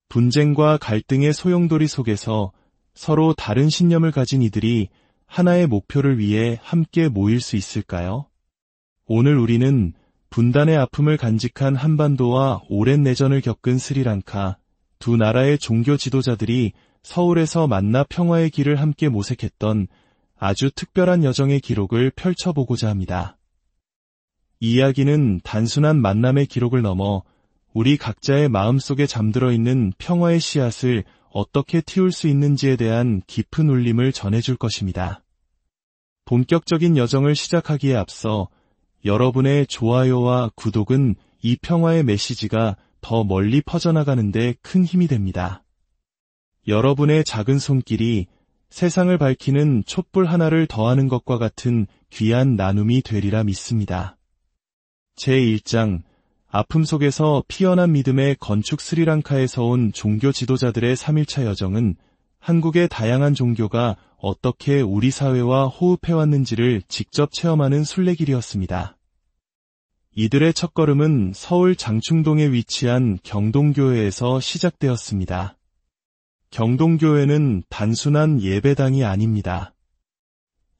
분쟁과 갈등의 소용돌이 속에서 서로 다른 신념을 가진 이들이 하나의 목표를 위해 함께 모일 수 있을까요? 오늘 우리는 분단의 아픔을 간직한 한반도와 오랜 내전을 겪은 스리랑카, 두 나라의 종교 지도자들이 서울에서 만나 평화의 길을 함께 모색했던 아주 특별한 여정의 기록을 펼쳐보고자 합니다. 이 이야기는 단순한 만남의 기록을 넘어 우리 각자의 마음속에 잠들어 있는 평화의 씨앗을 어떻게 틔울 수 있는지에 대한 깊은 울림을 전해줄 것입니다. 본격적인 여정을 시작하기에 앞서 여러분의 좋아요와 구독은 이 평화의 메시지가 더 멀리 퍼져나가는 데 큰 힘이 됩니다. 여러분의 작은 손길이 세상을 밝히는 촛불 하나를 더하는 것과 같은 귀한 나눔이 되리라 믿습니다. 제1장 아픔 속에서 피어난 믿음의 건축 스리랑카에서 온 종교 지도자들의 3일차 여정은 한국의 다양한 종교가 어떻게 우리 사회와 호흡해왔는지를 직접 체험하는 순례길이었습니다. 이들의 첫걸음은 서울 장충동에 위치한 경동교회에서 시작되었습니다. 경동교회는 단순한 예배당이 아닙니다.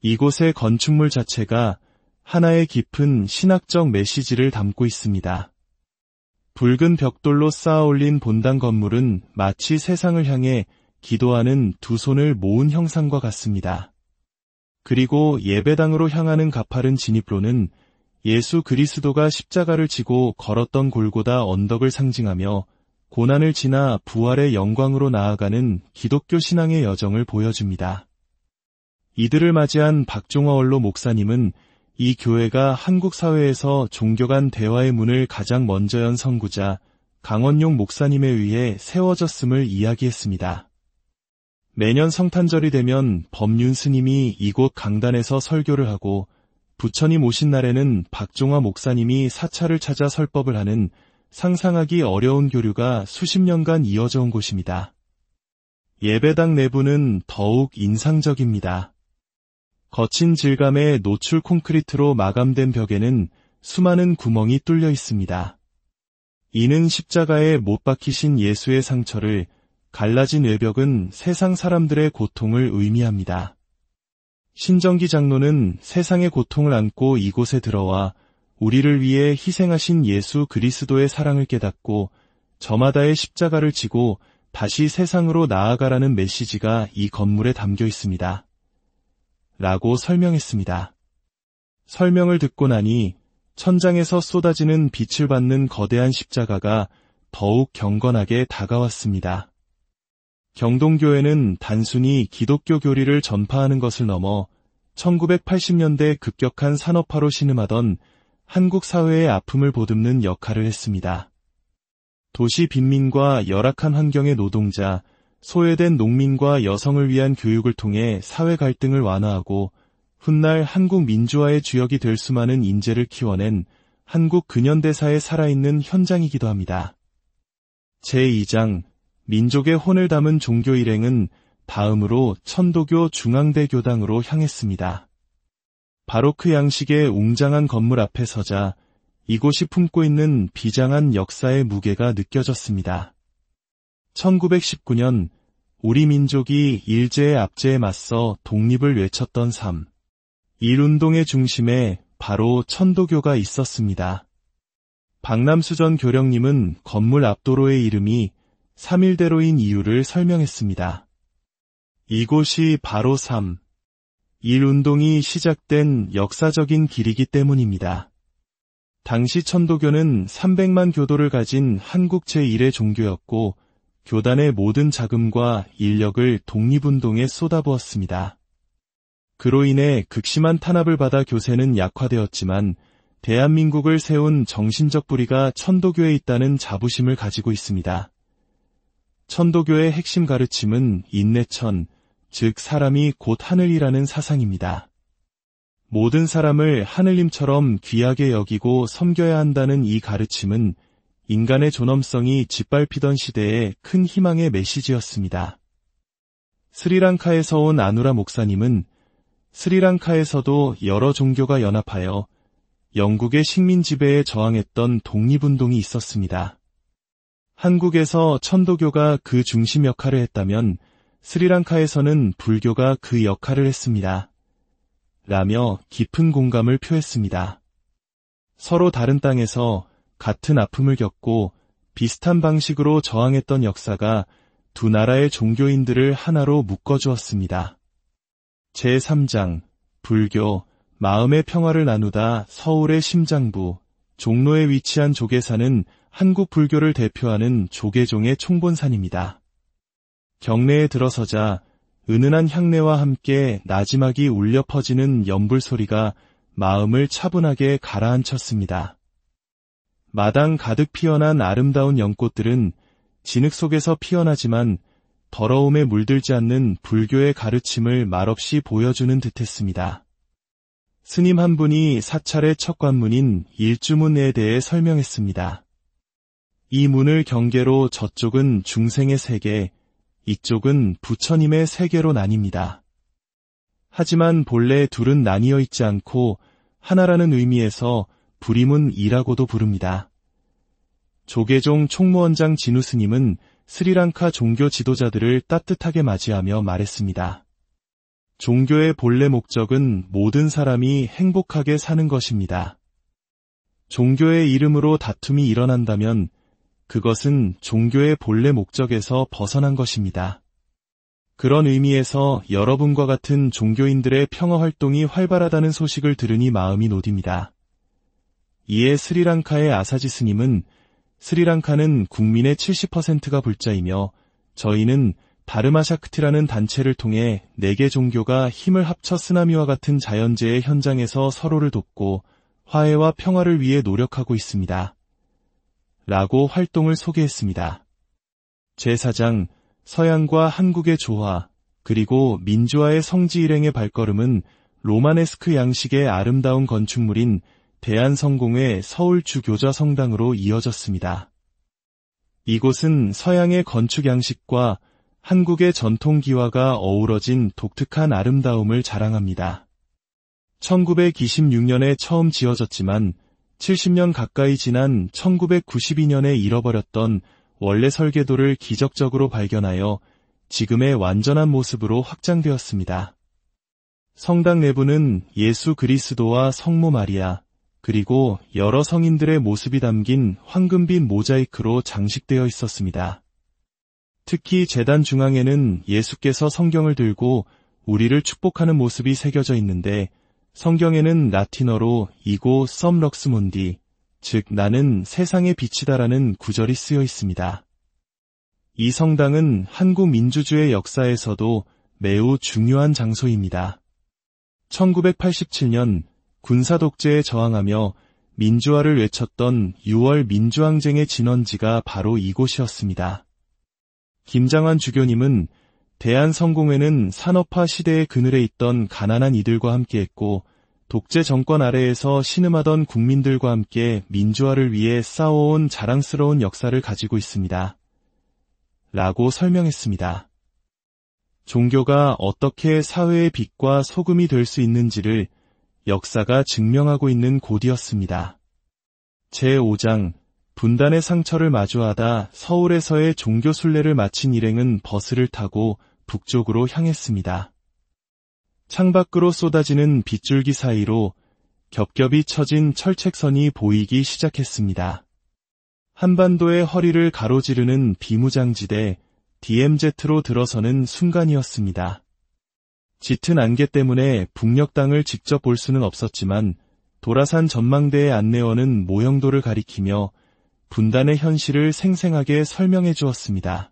이곳의 건축물 자체가 하나의 깊은 신학적 메시지를 담고 있습니다. 붉은 벽돌로 쌓아올린 본당 건물은 마치 세상을 향해 기도하는 두 손을 모은 형상과 같습니다. 그리고 예배당으로 향하는 가파른 진입로는 예수 그리스도가 십자가를 지고 걸었던 골고다 언덕을 상징하며 고난을 지나 부활의 영광으로 나아가는 기독교 신앙의 여정을 보여줍니다. 이들을 맞이한 박종화 원로 목사님은 이 교회가 한국 사회에서 종교 간 대화의 문을 가장 먼저 연 선구자 강원용 목사님에 의해 세워졌음을 이야기했습니다. 매년 성탄절이 되면 법륜 스님이 이곳 강단에서 설교를 하고 부처님 오신 날에는 박종화 목사님이 사찰을 찾아 설법을 하는 상상하기 어려운 교류가 수십 년간 이어져 온 곳입니다. 예배당 내부는 더욱 인상적입니다. 거친 질감의 노출 콘크리트로 마감된 벽에는 수많은 구멍이 뚫려 있습니다. 이는 십자가에 못 박히신 예수의 상처를, 갈라진 외벽은 세상 사람들의 고통을 의미합니다. 신정기 장로는 세상의 고통을 안고 이곳에 들어와 우리를 위해 희생하신 예수 그리스도의 사랑을 깨닫고 저마다의 십자가를 지고 다시 세상으로 나아가라는 메시지가 이 건물에 담겨 있습니다. 라고 설명했습니다. 설명을 듣고 나니 천장에서 쏟아지는 빛을 받는 거대한 십자가가 더욱 경건하게 다가왔습니다. 경동교회는 단순히 기독교 교리를 전파하는 것을 넘어 1980년대 급격한 산업화로 신음하던 한국 사회의 아픔을 보듬는 역할을 했습니다. 도시 빈민과 열악한 환경의 노동자, 소외된 농민과 여성을 위한 교육을 통해 사회 갈등을 완화하고 훗날 한국 민주화의 주역이 될 수많은 인재를 키워낸 한국 근현대사에 살아있는 현장이기도 합니다. 제2장 민족의 혼을 담은 종교 일행은 다음으로 천도교 중앙대교당으로 향했습니다. 바로크 양식의 웅장한 건물 앞에 서자 이곳이 품고 있는 비장한 역사의 무게가 느껴졌습니다. 1919년 우리 민족이 일제의 압제에 맞서 독립을 외쳤던 삶. 일운동의 중심에 바로 천도교가 있었습니다. 박남수전 교령님은 건물 앞도로의 이름이 3일대로인 이유를 설명했습니다. 이곳이 바로 일운동이 시작된 역사적인 길이기 때문입니다. 당시 천도교는 300만 교도를 가진 한국 제1의 종교였고 교단의 모든 자금과 인력을 독립운동에 쏟아부었습니다. 그로 인해 극심한 탄압을 받아 교세는 약화되었지만 대한민국을 세운 정신적 뿌리가 천도교에 있다는 자부심을 가지고 있습니다. 천도교의 핵심 가르침은 인내천, 즉 사람이 곧 하늘이라는 사상입니다. 모든 사람을 하늘님처럼 귀하게 여기고 섬겨야 한다는 이 가르침은 인간의 존엄성이 짓밟히던 시대에 큰 희망의 메시지였습니다. 스리랑카에서 온 아누라 목사님은 스리랑카에서도 여러 종교가 연합하여 영국의 식민 지배에 저항했던 독립운동이 있었습니다. 한국에서 천도교가 그 중심 역할을 했다면 스리랑카에서는 불교가 그 역할을 했습니다. 라며 깊은 공감을 표했습니다. 서로 다른 땅에서 같은 아픔을 겪고 비슷한 방식으로 저항했던 역사가 두 나라의 종교인들을 하나로 묶어주었습니다. 제3장 불교, 마음의 평화를 나누다. 서울의 심장부, 종로에 위치한 조계산은 한국 불교를 대표하는 조계종의 총본산입니다. 경내에 들어서자 은은한 향내와 함께 나지막이 울려 퍼지는 연불 소리가 마음을 차분하게 가라앉혔습니다. 마당 가득 피어난 아름다운 연꽃들은 진흙 속에서 피어나지만 더러움에 물들지 않는 불교의 가르침을 말없이 보여주는 듯했습니다. 스님 한 분이 사찰의 첫 관문인 일주문에 대해 설명했습니다. 이 문을 경계로 저쪽은 중생의 세계, 이쪽은 부처님의 세계로 나뉩니다. 하지만 본래 둘은 나뉘어 있지 않고 하나라는 의미에서 불임문이라고도 부릅니다. 조계종 총무원장 진우 스님은 스리랑카 종교 지도자들을 따뜻하게 맞이하며 말했습니다. 종교의 본래 목적은 모든 사람이 행복하게 사는 것입니다. 종교의 이름으로 다툼이 일어난다면 그것은 종교의 본래 목적에서 벗어난 것입니다. 그런 의미에서 여러분과 같은 종교인들의 평화 활동이 활발하다는 소식을 들으니 마음이 놓입니다. 이에 스리랑카의 아사지 스님은 스리랑카는 국민의 70%가 불자이며 저희는 다르마샤크티라는 단체를 통해 4개 종교가 힘을 합쳐 쓰나미와 같은 자연재해 현장에서 서로를 돕고 화해와 평화를 위해 노력하고 있습니다. 라고 활동을 소개했습니다. 제4장 서양과 한국의 조화, 그리고 민주화의 성지 일행의 발걸음은 로마네스크 양식의 아름다운 건축물인 대한성공회 서울 주교자 성당으로 이어졌습니다. 이곳은 서양의 건축 양식과 한국의 전통 기와가 어우러진 독특한 아름다움을 자랑합니다. 1926년에 처음 지어졌지만 70년 가까이 지난 1992년에 잃어버렸던 원래 설계도를 기적적으로 발견하여 지금의 완전한 모습으로 확장되었습니다. 성당 내부는 예수 그리스도와 성모 마리아, 그리고 여러 성인들의 모습이 담긴 황금빛 모자이크로 장식되어 있었습니다. 특히 제단 중앙에는 예수께서 성경을 들고 우리를 축복하는 모습이 새겨져 있는데 성경에는 라틴어로 이고 썸 럭스 몬디, 즉 나는 세상의 빛이다라는 구절이 쓰여 있습니다. 이 성당은 한국 민주주의 역사에서도 매우 중요한 장소입니다. 1987년 군사 독재에 저항하며 민주화를 외쳤던 6월 민주항쟁의 진원지가 바로 이곳이었습니다. 김장환 주교님은 대한성공회는 산업화 시대의 그늘에 있던 가난한 이들과 함께했고 독재 정권 아래에서 신음하던 국민들과 함께 민주화를 위해 싸워온 자랑스러운 역사를 가지고 있습니다. 라고 설명했습니다. 종교가 어떻게 사회의 빛과 소금이 될 수 있는지를 역사가 증명하고 있는 곳이었습니다. 제5장 분단의 상처를 마주하다. 서울에서의 종교 순례를 마친 일행은 버스를 타고 북쪽으로 향했습니다. 창밖으로 쏟아지는 빗줄기 사이로 겹겹이 쳐진 철책선이 보이기 시작했습니다. 한반도의 허리를 가로지르는 비무장지대 DMZ로 들어서는 순간이었습니다. 짙은 안개 때문에 북녘 땅을 직접 볼 수는 없었지만 도라산 전망대의 안내원은 모형도를 가리키며 분단의 현실을 생생하게 설명해 주었습니다.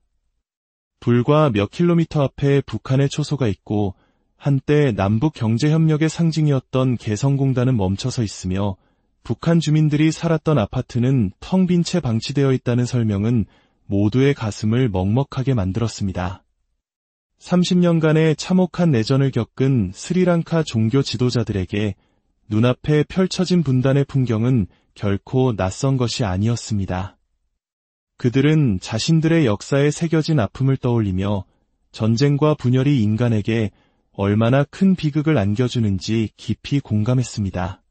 불과 몇 킬로미터 앞에 북한의 초소가 있고 한때 남북 경제협력의 상징이었던 개성공단은 멈춰서 있으며 북한 주민들이 살았던 아파트는 텅 빈 채 방치되어 있다는 설명은 모두의 가슴을 먹먹하게 만들었습니다. 30년간의 참혹한 내전을 겪은 스리랑카 종교 지도자들에게 눈앞에 펼쳐진 분단의 풍경은 결코 낯선 것이 아니었습니다. 그들은 자신들의 역사에 새겨진 아픔을 떠올리며 전쟁과 분열이 인간에게 얼마나 큰 비극을 안겨주는지 깊이 공감했습니다.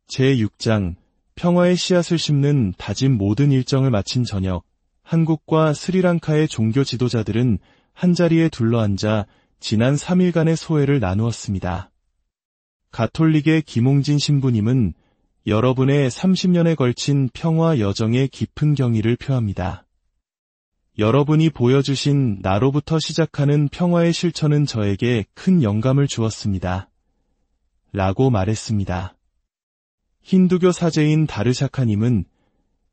제6장 평화의 씨앗을 심는 다짐 모든 일정을 마친 저녁, 한국과 스리랑카의 종교 지도자들은 한자리에 둘러앉아 지난 3일간의 소회를 나누었습니다. 가톨릭의 김홍진 신부님은 여러분의 30년에 걸친 평화 여정에 깊은 경의를 표합니다. 여러분이 보여주신 나로부터 시작하는 평화의 실천은 저에게 큰 영감을 주었습니다. 라고 말했습니다. 힌두교 사제인 다르샤카님은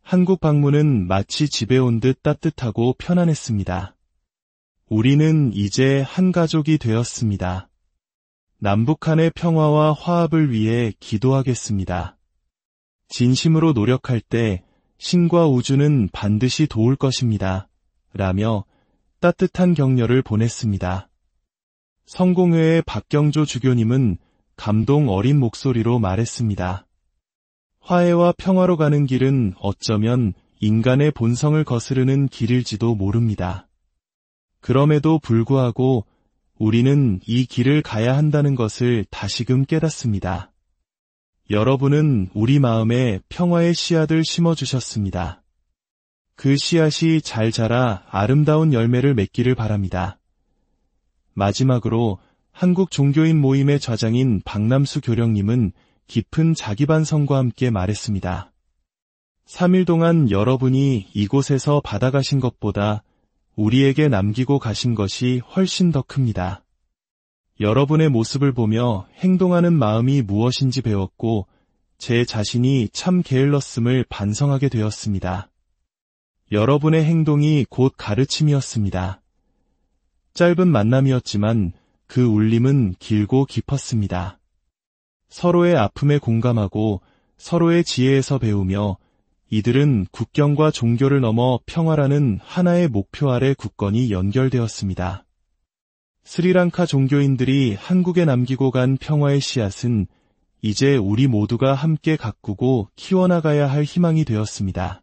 한국 방문은 마치 집에 온 듯 따뜻하고 편안했습니다. 우리는 이제 한 가족이 되었습니다. 남북한의 평화와 화합을 위해 기도하겠습니다. 진심으로 노력할 때 신과 우주는 반드시 도울 것입니다. 라며 따뜻한 격려를 보냈습니다. 성공회의 박경조 주교님은 감동 어린 목소리로 말했습니다. 화해와 평화로 가는 길은 어쩌면 인간의 본성을 거스르는 길일지도 모릅니다. 그럼에도 불구하고 우리는 이 길을 가야 한다는 것을 다시금 깨닫습니다. 여러분은 우리 마음에 평화의 씨앗을 심어주셨습니다. 그 씨앗이 잘 자라 아름다운 열매를 맺기를 바랍니다. 마지막으로 한국 종교인 모임의 좌장인 박남수 교령님은 깊은 자기반성과 함께 말했습니다. 3일 동안 여러분이 이곳에서 받아가신 것보다 우리에게 남기고 가신 것이 훨씬 더 큽니다. 여러분의 모습을 보며 행동하는 마음이 무엇인지 배웠고 제 자신이 참 게을렀음을 반성하게 되었습니다. 여러분의 행동이 곧 가르침이었습니다. 짧은 만남이었지만 그 울림은 길고 깊었습니다. 서로의 아픔에 공감하고 서로의 지혜에서 배우며 이들은 국경과 종교를 넘어 평화라는 하나의 목표 아래 굳건히 연결되었습니다. 스리랑카 종교인들이 한국에 남기고 간 평화의 씨앗은 이제 우리 모두가 함께 가꾸고 키워나가야 할 희망이 되었습니다.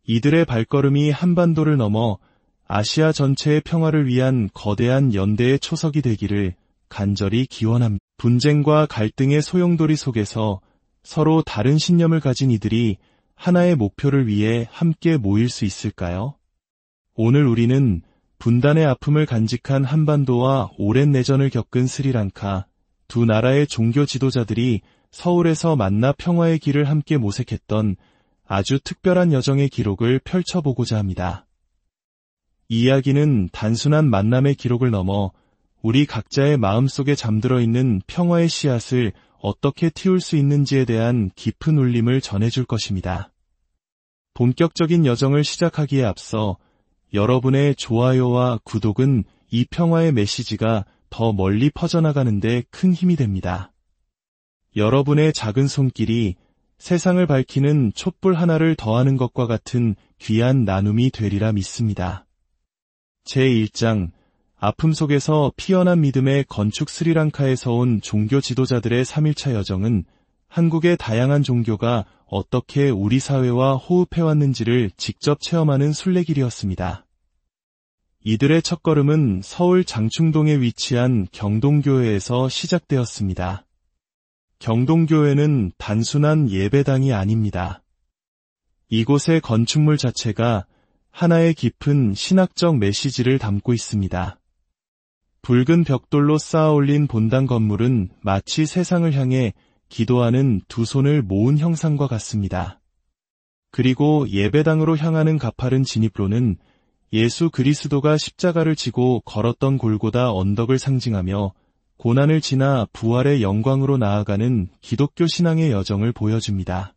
이들의 발걸음이 한반도를 넘어 아시아 전체의 평화를 위한 거대한 연대의 초석이 되기를 간절히 기원합니다. 분쟁과 갈등의 소용돌이 속에서 서로 다른 신념을 가진 이들이 하나의 목표를 위해 함께 모일 수 있을까요? 오늘 우리는 분단의 아픔을 간직한 한반도와 오랜 내전을 겪은 스리랑카, 두 나라의 종교 지도자들이 서울에서 만나 평화의 길을 함께 모색했던 아주 특별한 여정의 기록을 펼쳐보고자 합니다. 이 이야기는 단순한 만남의 기록을 넘어 우리 각자의 마음속에 잠들어 있는 평화의 씨앗을 어떻게 틔울 수 있는지에 대한 깊은 울림을 전해줄 것입니다. 본격적인 여정을 시작하기에 앞서 여러분의 좋아요와 구독은 이 평화의 메시지가 더 멀리 퍼져나가는 데 큰 힘이 됩니다. 여러분의 작은 손길이 세상을 밝히는 촛불 하나를 더하는 것과 같은 귀한 나눔이 되리라 믿습니다. 제1장 아픔 속에서 피어난 믿음의 건축 스리랑카에서 온 종교 지도자들의 3일차 여정은 한국의 다양한 종교가 어떻게 우리 사회와 호흡해왔는지를 직접 체험하는 순례길이었습니다. 이들의 첫걸음은 서울 장충동에 위치한 경동교회에서 시작되었습니다. 경동교회는 단순한 예배당이 아닙니다. 이곳의 건축물 자체가 하나의 깊은 신학적 메시지를 담고 있습니다. 붉은 벽돌로 쌓아올린 본당 건물은 마치 세상을 향해 기도하는 두 손을 모은 형상과 같습니다. 그리고 예배당으로 향하는 가파른 진입로는 예수 그리스도가 십자가를 지고 걸었던 골고다 언덕을 상징하며 고난을 지나 부활의 영광으로 나아가는 기독교 신앙의 여정을 보여줍니다.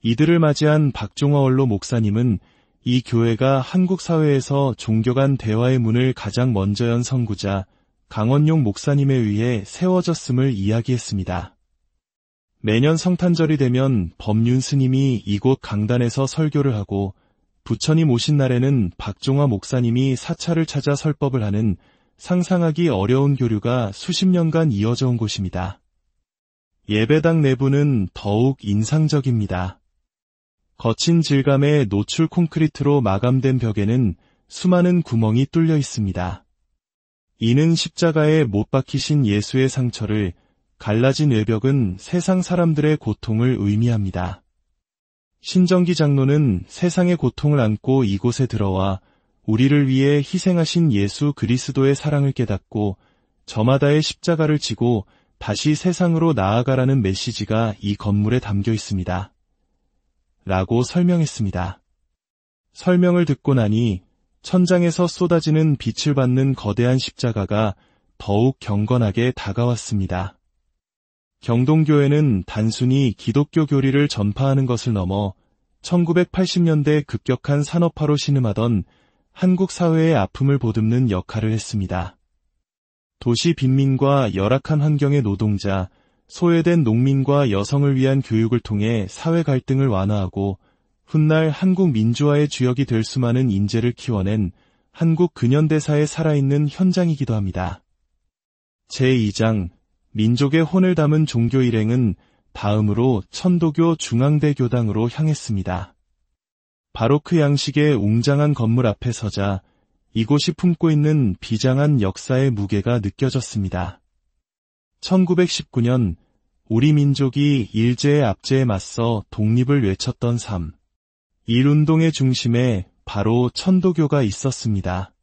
이들을 맞이한 박종화 원로 목사님은 이 교회가 한국 사회에서 종교 간 대화의 문을 가장 먼저 연 선구자 강원용 목사님에 의해 세워졌음을 이야기했습니다. 매년 성탄절이 되면 법륜 스님이 이곳 강단에서 설교를 하고 부처님 오신 날에는 박종화 목사님이 사찰을 찾아 설법을 하는 상상하기 어려운 교류가 수십 년간 이어져 온 곳입니다. 예배당 내부는 더욱 인상적입니다. 거친 질감의 노출 콘크리트로 마감된 벽에는 수많은 구멍이 뚫려 있습니다. 이는 십자가에 못 박히신 예수의 상처를, 갈라진 외벽은 세상 사람들의 고통을 의미합니다. 신정기 장로는 세상의 고통을 안고 이곳에 들어와 우리를 위해 희생하신 예수 그리스도의 사랑을 깨닫고 저마다의 십자가를 지고 다시 세상으로 나아가라는 메시지가 이 건물에 담겨 있습니다. 라고 설명했습니다. 설명을 듣고 나니 천장에서 쏟아지는 빛을 받는 거대한 십자가가 더욱 경건하게 다가왔습니다. 경동교회는 단순히 기독교 교리를 전파하는 것을 넘어 1980년대 급격한 산업화로 신음하던 한국 사회의 아픔을 보듬는 역할을 했습니다. 도시 빈민과 열악한 환경의 노동자, 소외된 농민과 여성을 위한 교육을 통해 사회 갈등을 완화하고 훗날 한국 민주화의 주역이 될 수많은 인재를 키워낸 한국 근현대사의 살아있는 현장이기도 합니다. 제2장 민족의 혼을 담은 종교 일행은 다음으로 천도교 중앙대교당으로 향했습니다. 바로크 양식의 웅장한 건물 앞에 서자 이곳이 품고 있는 비장한 역사의 무게가 느껴졌습니다. 1919년 우리 민족이 일제의 압제에 맞서 독립을 외쳤던 삶. 이 운동의 중심에 바로 천도교가 있었습니다.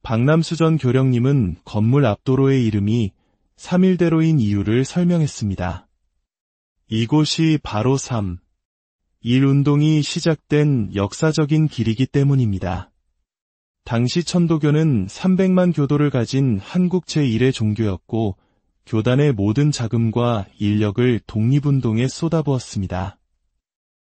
박남수전 교령님은 건물 앞도로의 이름이 3일대로인 이유를 설명했습니다. 이곳이 바로 3.1운동이 시작된 역사적인 길이기 때문입니다. 당시 천도교는 300만 교도를 가진 한국 제1의 종교였고 교단의 모든 자금과 인력을 독립운동에 쏟아부었습니다.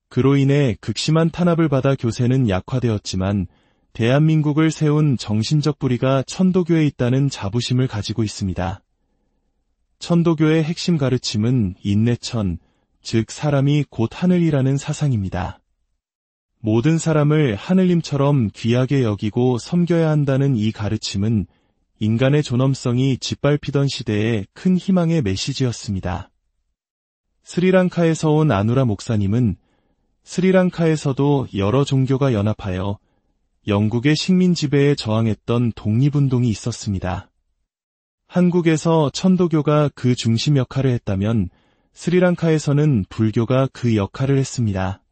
그로 인해 극심한 탄압을 받아 교세는 약화되었지만 대한민국을 세운 정신적 뿌리가 천도교에 있다는 자부심을 가지고 있습니다. 천도교의 핵심 가르침은 인내천, 즉 사람이 곧 하늘이라는 사상입니다. 모든 사람을 하늘님처럼 귀하게 여기고 섬겨야 한다는 이 가르침은 인간의 존엄성이 짓밟히던 시대의 큰 희망의 메시지였습니다. 스리랑카에서 온 아누라 목사님은 스리랑카에서도 여러 종교가 연합하여 영국의 식민 지배에 저항했던 독립운동이 있었습니다. 한국에서 천도교가 그 중심 역할을 했다면 스리랑카에서는 불교가 그 역할을 했습니다.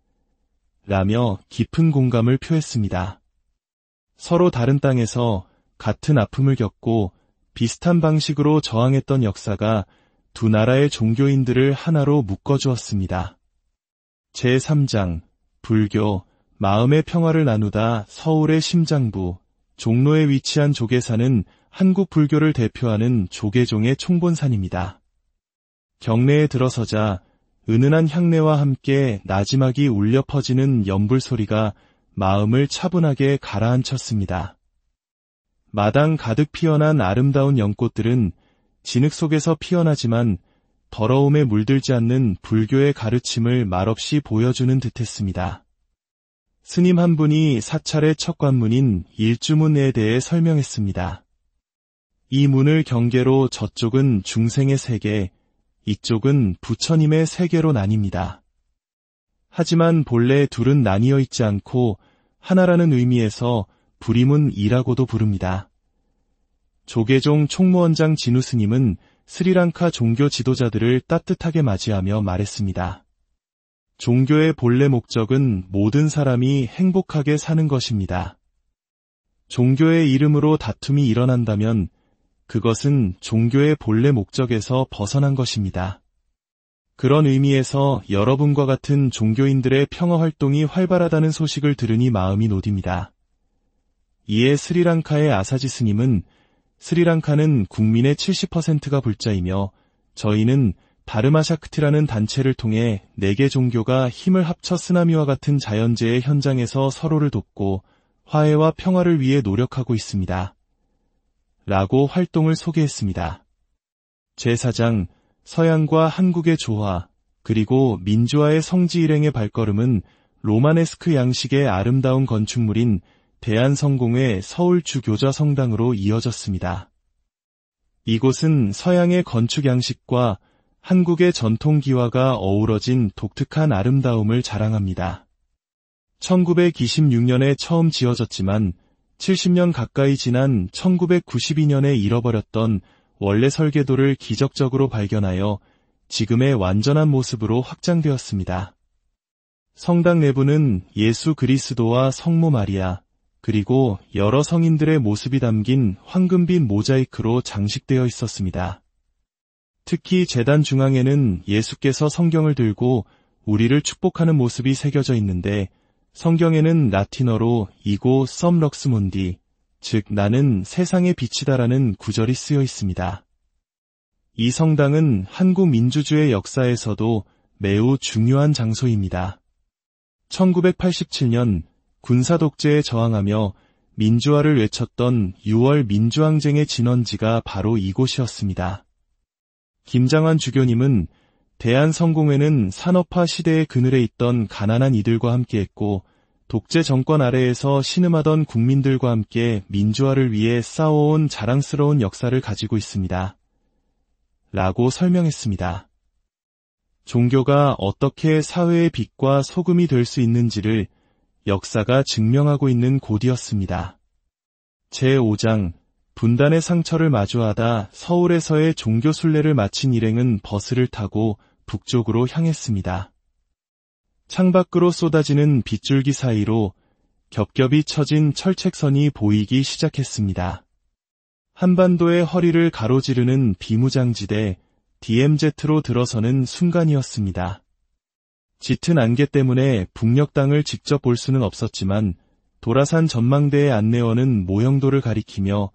라며 깊은 공감을 표했습니다. 서로 다른 땅에서 같은 아픔을 겪고 비슷한 방식으로 저항했던 역사가 두 나라의 종교인들을 하나로 묶어주었습니다. 제3장 불교, 마음의 평화를 나누다 서울의 심장부, 종로에 위치한 조계산은 한국 불교를 대표하는 조계종의 총본산입니다. 경내에 들어서자 은은한 향내와 함께 나지막이 울려 퍼지는 연불 소리가 마음을 차분하게 가라앉혔습니다. 마당 가득 피어난 아름다운 연꽃들은 진흙 속에서 피어나지만 더러움에 물들지 않는 불교의 가르침을 말없이 보여주는 듯했습니다. 스님 한 분이 사찰의 첫 관문인 일주문에 대해 설명했습니다. 이 문을 경계로 저쪽은 중생의 세계, 이쪽은 부처님의 세계로 나뉩니다. 하지만 본래 둘은 나뉘어 있지 않고 하나라는 의미에서 불임은 이라고도 부릅니다. 조계종 총무원장 진우 스님은 스리랑카 종교 지도자들을 따뜻하게 맞이하며 말했습니다. 종교의 본래 목적은 모든 사람이 행복하게 사는 것입니다. 종교의 이름으로 다툼이 일어난다면 그것은 종교의 본래 목적에서 벗어난 것입니다. 그런 의미에서 여러분과 같은 종교인들의 평화 활동이 활발하다는 소식을 들으니 마음이 놓입니다. 이에 스리랑카의 아사지 스님은 스리랑카는 국민의 70%가 불자이며 저희는 다르마샤크티라는 단체를 통해 4개 종교가 힘을 합쳐 쓰나미와 같은 자연재해 현장에서 서로를 돕고 화해와 평화를 위해 노력하고 있습니다. 라고 활동을 소개했습니다. 제4장 서양과 한국의 조화 그리고 민주화의 성지 일행의 발걸음은 로마네스크 양식의 아름다운 건축물인 대한성공회 서울주교자 성당으로 이어졌습니다. 이곳은 서양의 건축 양식과 한국의 전통 기와가 어우러진 독특한 아름다움을 자랑합니다. 1926년에 처음 지어졌지만 70년 가까이 지난 1992년에 잃어버렸던 원래 설계도를 기적적으로 발견하여 지금의 완전한 모습으로 확장되었습니다. 성당 내부는 예수 그리스도와 성모 마리아, 그리고 여러 성인들의 모습이 담긴 황금빛 모자이크로 장식되어 있었습니다. 특히 제단 중앙에는 예수께서 성경을 들고 우리를 축복하는 모습이 새겨져 있는데, 성경에는 라틴어로 이고 썸 럭스 몬디, 즉 나는 세상의 빛이다라는 구절이 쓰여 있습니다. 이 성당은 한국 민주주의 역사에서도 매우 중요한 장소입니다. 1987년 군사 독재에 저항하며 민주화를 외쳤던 6월 민주항쟁의 진원지가 바로 이곳이었습니다. 김장환 주교님은 대한성공회는 산업화 시대의 그늘에 있던 가난한 이들과 함께했고, 독재 정권 아래에서 신음하던 국민들과 함께 민주화를 위해 싸워온 자랑스러운 역사를 가지고 있습니다. 라고 설명했습니다. 종교가 어떻게 사회의 빛과 소금이 될 수 있는지를 역사가 증명하고 있는 곳이었습니다. 제5장 분단의 상처를 마주하다 서울에서의 종교 순례를 마친 일행은 버스를 타고 북쪽으로 향했습니다. 창밖으로 쏟아지는 빗줄기 사이로 겹겹이 쳐진 철책선이 보이기 시작했습니다. 한반도의 허리를 가로지르는 비무장지대 DMZ로 들어서는 순간이었습니다. 짙은 안개 때문에 북녘 땅을 직접 볼 수는 없었지만 도라산 전망대의 안내원은 모형도를 가리키며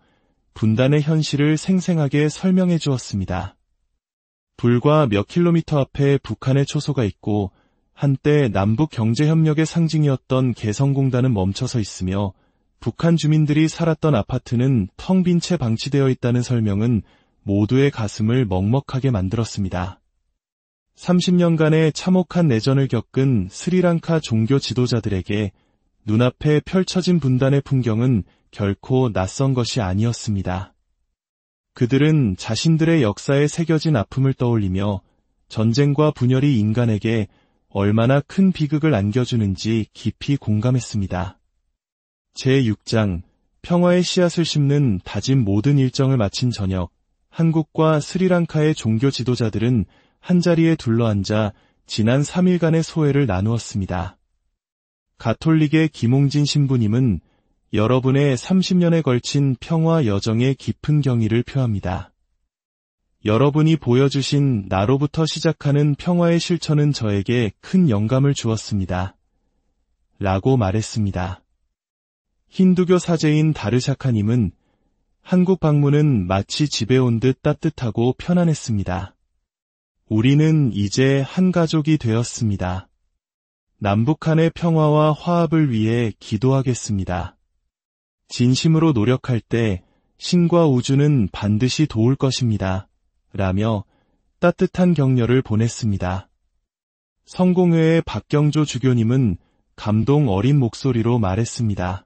분단의 현실을 생생하게 설명해 주었습니다. 불과 몇 킬로미터 앞에 북한의 초소가 있고 한때 남북 경제협력의 상징이었던 개성공단은 멈춰서 있으며 북한 주민들이 살았던 아파트는 텅 빈 채 방치되어 있다는 설명은 모두의 가슴을 먹먹하게 만들었습니다. 30년간의 참혹한 내전을 겪은 스리랑카 종교 지도자들에게 눈앞에 펼쳐진 분단의 풍경은 결코 낯선 것이 아니었습니다. 그들은 자신들의 역사에 새겨진 아픔을 떠올리며 전쟁과 분열이 인간에게 얼마나 큰 비극을 안겨주는지 깊이 공감했습니다. 제6장 평화의 씨앗을 심는 다짐 모든 일정을 마친 저녁, 한국과 스리랑카의 종교 지도자들은 한자리에 둘러앉아 지난 3일간의 소회를 나누었습니다. 가톨릭의 김홍진 신부님은 여러분의 30년에 걸친 평화 여정의 깊은 경의를 표합니다. 여러분이 보여주신 나로부터 시작하는 평화의 실천은 저에게 큰 영감을 주었습니다. 라고 말했습니다. 힌두교 사제인 다르샤카님은 한국 방문은 마치 집에 온 듯 따뜻하고 편안했습니다. 우리는 이제 한 가족이 되었습니다. 남북한의 평화와 화합을 위해 기도하겠습니다. 진심으로 노력할 때 신과 우주는 반드시 도울 것입니다. 라며 따뜻한 격려를 보냈습니다. 성공회의 박경조 주교님은 감동 어린 목소리로 말했습니다.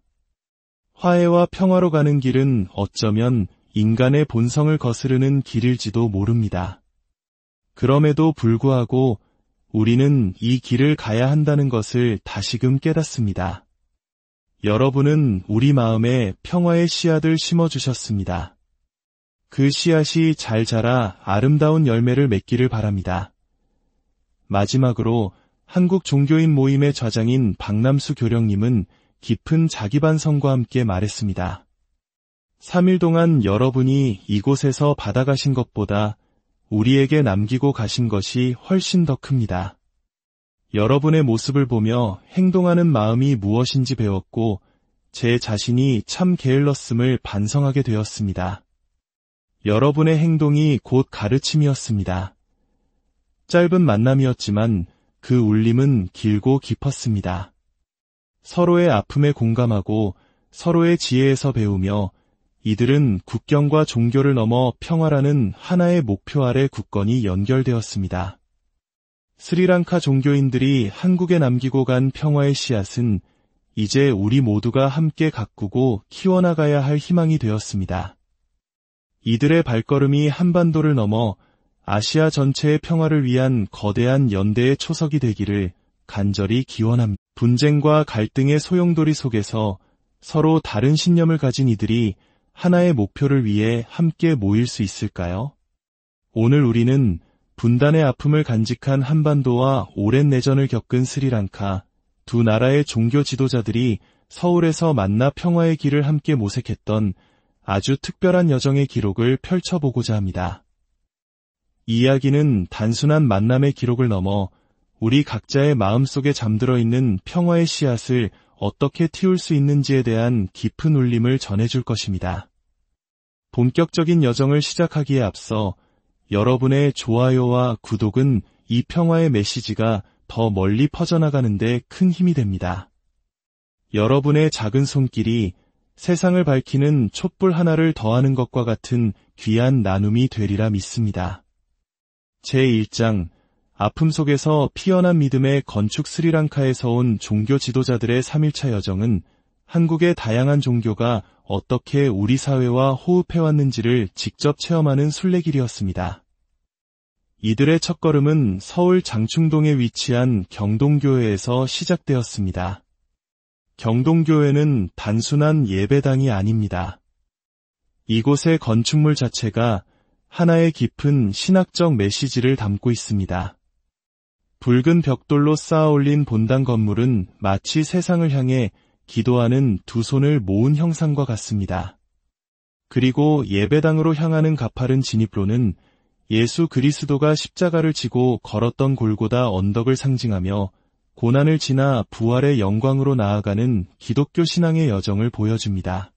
화해와 평화로 가는 길은 어쩌면 인간의 본성을 거스르는 길일지도 모릅니다. 그럼에도 불구하고 우리는 이 길을 가야 한다는 것을 다시금 깨닫습니다. 여러분은 우리 마음에 평화의 씨앗을 심어주셨습니다. 그 씨앗이 잘 자라 아름다운 열매를 맺기를 바랍니다. 마지막으로 한국 종교인 모임의 좌장인 박남수 교령님은 깊은 자기반성과 함께 말했습니다. 3일 동안 여러분이 이곳에서 받아가신 것보다 우리에게 남기고 가신 것이 훨씬 더 큽니다. 여러분의 모습을 보며 행동하는 마음이 무엇인지 배웠고 제 자신이 참 게을렀음을 반성하게 되었습니다. 여러분의 행동이 곧 가르침이었습니다. 짧은 만남이었지만 그 울림은 길고 깊었습니다. 서로의 아픔에 공감하고 서로의 지혜에서 배우며 이들은 국경과 종교를 넘어 평화라는 하나의 목표 아래 굳건히 연결되었습니다. 스리랑카 종교인들이 한국에 남기고 간 평화의 씨앗은 이제 우리 모두가 함께 가꾸고 키워나가야 할 희망이 되었습니다. 이들의 발걸음이 한반도를 넘어 아시아 전체의 평화를 위한 거대한 연대의 초석이 되기를 간절히 기원합니다. 분쟁과 갈등의 소용돌이 속에서 서로 다른 신념을 가진 이들이 하나의 목표를 위해 함께 모일 수 있을까요? 오늘 우리는 분단의 아픔을 간직한 한반도와 오랜 내전을 겪은 스리랑카, 두 나라의 종교 지도자들이 서울에서 만나 평화의 길을 함께 모색했던 아주 특별한 여정의 기록을 펼쳐보고자 합니다. 이 이야기는 단순한 만남의 기록을 넘어 우리 각자의 마음속에 잠들어 있는 평화의 씨앗을 어떻게 틔울 수 있는지에 대한 깊은 울림을 전해줄 것입니다. 본격적인 여정을 시작하기에 앞서 여러분의 좋아요와 구독은 이 평화의 메시지가 더 멀리 퍼져나가는 데 큰 힘이 됩니다. 여러분의 작은 손길이 세상을 밝히는 촛불 하나를 더하는 것과 같은 귀한 나눔이 되리라 믿습니다. 제1장 아픔 속에서 피어난 믿음의 건축. 스리랑카에서 온 종교 지도자들의 3일차 여정은 한국의 다양한 종교가 어떻게 우리 사회와 호흡해왔는지를 직접 체험하는 순례길이었습니다. 이들의 첫걸음은 서울 장충동에 위치한 경동교회에서 시작되었습니다. 경동교회는 단순한 예배당이 아닙니다. 이곳의 건축물 자체가 하나의 깊은 신학적 메시지를 담고 있습니다. 붉은 벽돌로 쌓아올린 본당 건물은 마치 세상을 향해 기도하는 두 손을 모은 형상과 같습니다. 그리고 예배당으로 향하는 가파른 진입로는 예수 그리스도가 십자가를 지고 걸었던 골고다 언덕을 상징하며 고난을 지나 부활의 영광으로 나아가는 기독교 신앙의 여정을 보여줍니다.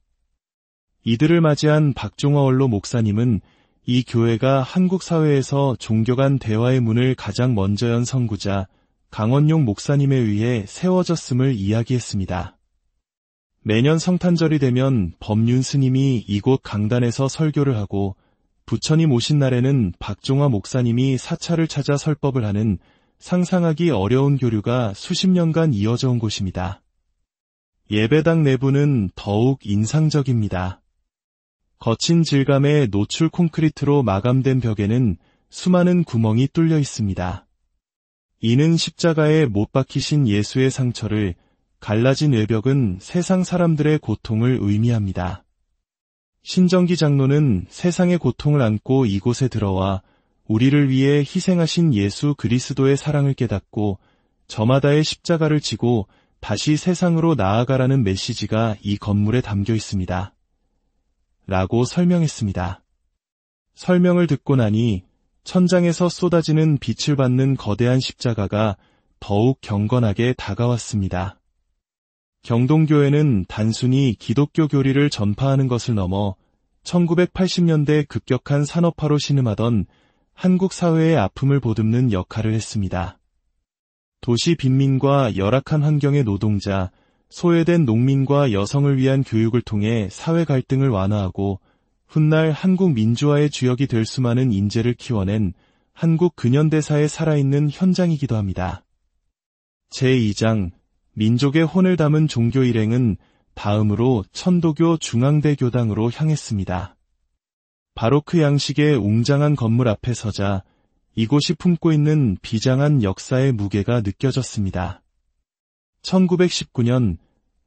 이들을 맞이한 박종화 원로 목사님은 이 교회가 한국 사회에서 종교 간 대화의 문을 가장 먼저 연 선구자 강원용 목사님에 의해 세워졌음을 이야기했습니다. 매년 성탄절이 되면 법륜 스님이 이곳 강단에서 설교를 하고 부처님 오신 날에는 박종화 목사님이 사찰을 찾아 설법을 하는 상상하기 어려운 교류가 수십 년간 이어져 온 곳입니다. 예배당 내부는 더욱 인상적입니다. 거친 질감의 노출 콘크리트로 마감된 벽에는 수많은 구멍이 뚫려 있습니다. 이는 십자가에 못 박히신 예수의 상처를, 갈라진 외벽은 세상 사람들의 고통을 의미합니다. 신정기 장로는 세상의 고통을 안고 이곳에 들어와 우리를 위해 희생하신 예수 그리스도의 사랑을 깨닫고 저마다의 십자가를 지고 다시 세상으로 나아가라는 메시지가 이 건물에 담겨 있습니다. 라고 설명했습니다. 설명을 듣고 나니 천장에서 쏟아지는 빛을 받는 거대한 십자가가 더욱 경건하게 다가왔습니다. 경동교회는 단순히 기독교 교리를 전파하는 것을 넘어 1980년대 급격한 산업화로 신음하던 한국 사회의 아픔을 보듬는 역할을 했습니다. 도시 빈민과 열악한 환경의 노동자, 소외된 농민과 여성을 위한 교육을 통해 사회 갈등을 완화하고 훗날 한국 민주화의 주역이 될 수많은 인재를 키워낸 한국 근현대사의 살아있는 현장이기도 합니다. 제2장 민족의 혼을 담은 종교 일행은 다음으로 천도교 중앙대교당으로 향했습니다. 바로크 양식의 웅장한 건물 앞에 서자 이곳이 품고 있는 비장한 역사의 무게가 느껴졌습니다. 1919년